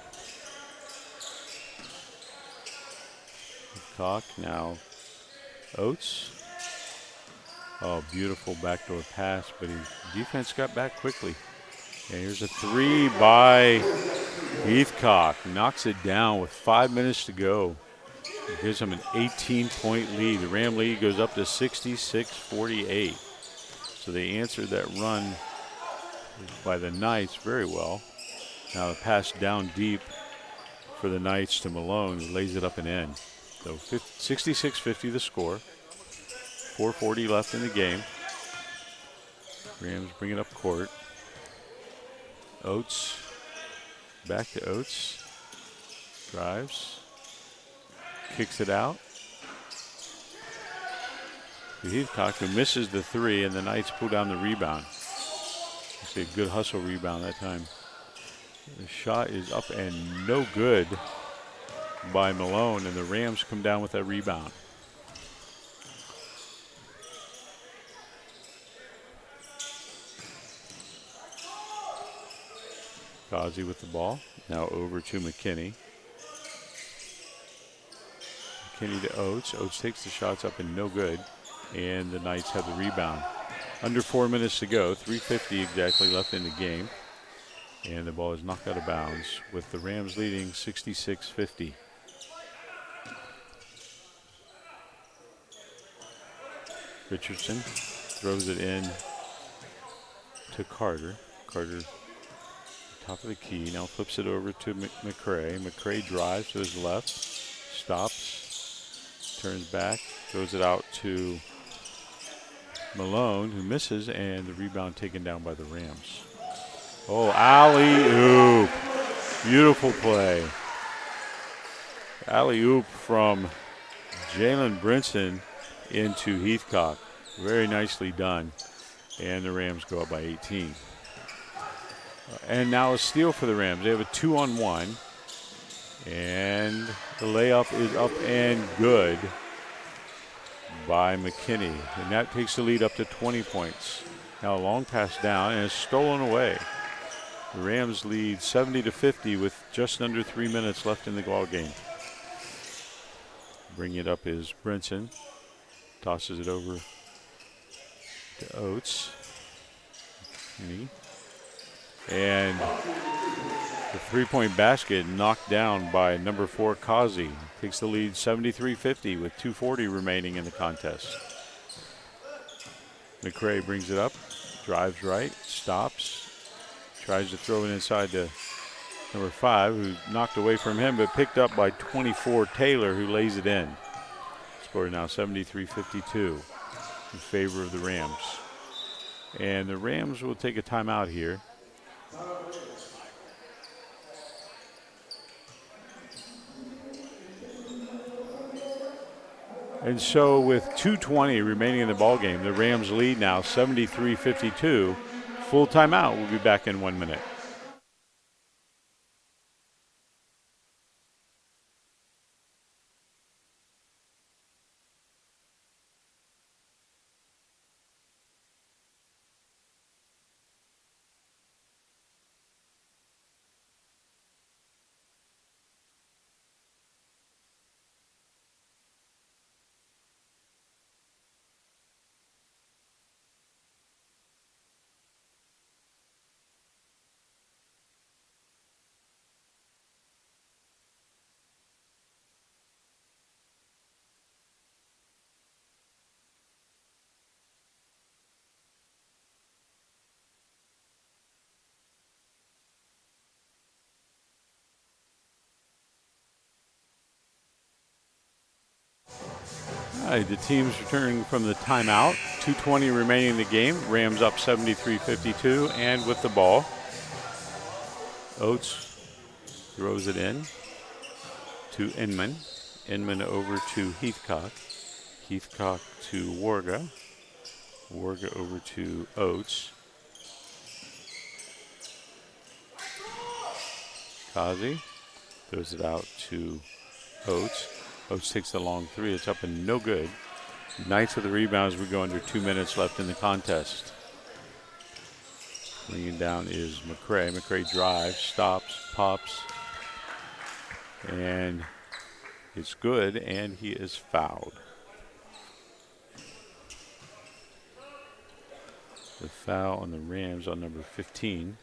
Cock now Oates. Oh, beautiful backdoor pass, but his defense got back quickly. And here's a three by Heathcock. Knocks it down with 5 minutes to go. It gives them an 18-point lead. The Ram lead goes up to 66-48. So they answered that run by the Knights very well. Now the pass down deep for the Knights to Malone, who lays it up and in. So 66-50 the score. 4:40 left in the game. Rams bring it up court. Oates, back to Oates. Drives. Kicks it out. To Heathcock, who misses the three, and the Knights pull down the rebound. It's a good hustle rebound that time. The shot is up and no good by Malone, and the Rams come down with that rebound. Kazi with the ball. Now over to McKinney. McKinney to Oates. Oates takes the shots up and no good. And the Knights have the rebound. Under 4 minutes to go. 3:50 exactly left in the game. And the ball is knocked out of bounds with the Rams leading 66-50. Richardson throws it in to Carter. Carter, top of the key, now flips it over to McCray. McCray drives to his left, stops, turns back, throws it out to Malone, who misses, and the rebound taken down by the Rams. Oh, alley-oop. Beautiful play. Alley-oop from Jalen Brinson into Heathcock. Very nicely done. And the Rams go up by 18. And now a steal for the Rams. They have a 2-on-1. And the layup is up and good by McKinney. And that takes the lead up to 20 points. Now a long pass down, and it's stolen away. The Rams lead 70-50 with just under 3 minutes left in the ball game. Bringing it up is Brinson. Tosses it over to Oates. And the three-point basket knocked down by number 4, Kazi. Takes the lead 73-50 with 2:40 remaining in the contest. McCray brings it up, drives right, stops, tries to throw it inside to number 5, who knocked away from him, but picked up by 24 Taylor, who lays it in. Score now 73-52 in favor of the Rams. And the Rams will take a timeout here. And so with 2:20 remaining in the ball game, the Rams lead now 73-52. Full timeout. We'll be back in 1 minute. All right, the team's returning from the timeout. 2:20 remaining in the game. Rams up 73-52, and with the ball, Oates throws it in to Inman. Inman over to Heathcock. Heathcock to Warga. Warga over to Oates. Kazi throws it out to Oates. Oates takes the long three. It's up and no good. Knights with the rebounds. We go under 2 minutes left in the contest. Bringing down is McCray. McCray drives, stops, pops, and it's good, and he is fouled. The foul on the Rams on number 15.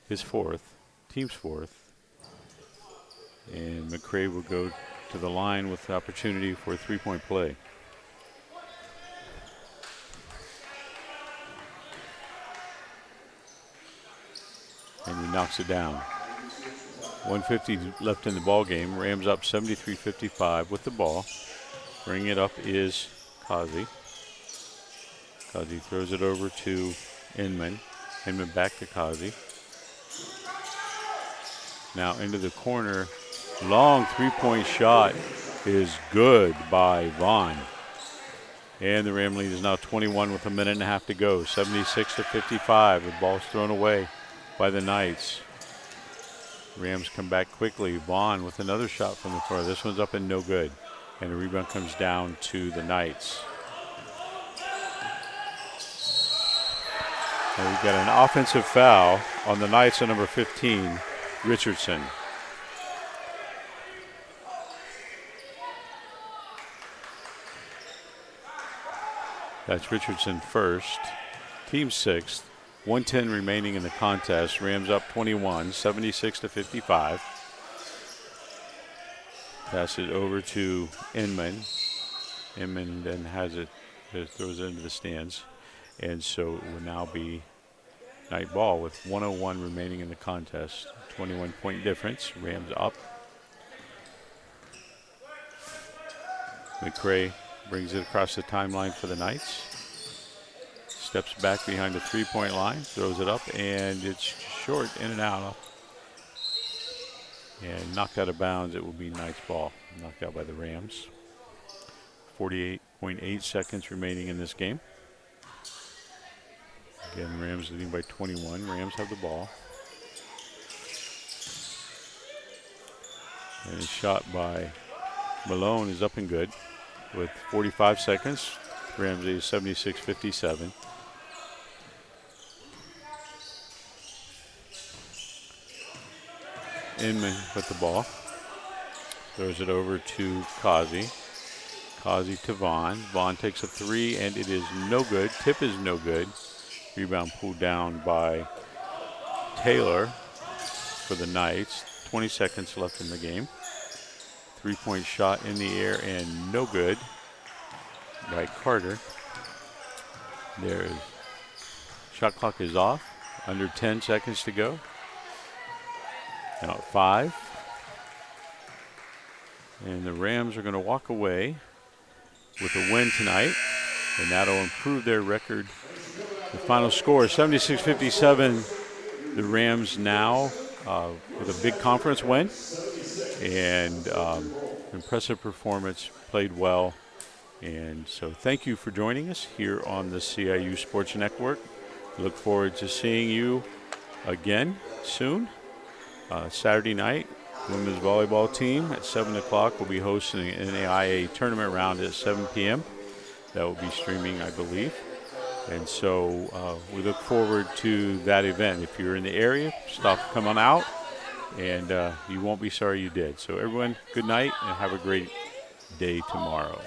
His fourth, team's fourth. And McCray will go to the line with the opportunity for a three-point play. And he knocks it down. 150 left in the ball game. Rams up 73-55 with the ball. Bringing it up is Kazi. Kazi throws it over to Inman. Inman back to Kazi. Now into the corner. Long three-point shot is good by Vaughn. And the Ram lead is now 21 with a minute and a half to go. 76-55. The ball's thrown away by the Knights. Rams come back quickly. Vaughn with another shot from the floor. This one's up and no good. And the rebound comes down to the Knights. And we've got an offensive foul on the Knights on number 15, Richardson. That's Richardson first. Team sixth. 1:10 remaining in the contest. Rams up 21, 76-55. Pass it over to Inman. Inman then has it, throws it into the stands. And so it will now be Knight ball with 1:01 remaining in the contest. 21-point difference. Rams up. McCray brings it across the timeline for the Knights. Steps back behind the three-point line, throws it up, and it's short, in and out. And knocked out of bounds. It will be Knights ball. Knocked out by the Rams. 48.8 seconds remaining in this game. Again, Rams leading by 21. Rams have the ball. And a shot by Malone is up and good with 45 seconds. Rams lead 76-57. Inman with the ball. Throws it over to Kazi. Kazi to Vaughn. Vaughn takes a three, and it is no good. Tip is no good. Rebound pulled down by Taylor for the Knights. 20 seconds left in the game. Three-point shot in the air and no good by Carter. There is shot clock is off. Under 10 seconds to go. Now 5. And the Rams are going to walk away with a win tonight, and that'll improve their record. The final score, 76-57. The Rams now with a big conference win, and Impressive performance, played well. And so thank you for joining us here on the CIU Sports Network. Look forward to seeing you again soon. Saturday night, women's volleyball team at 7 o'clock will be hosting an NAIA tournament round at 7 p.m. That will be streaming, I believe. And so we look forward to that event. If you're in the area, come on out, and you won't be sorry you did. So everyone, good night, and have a great day tomorrow.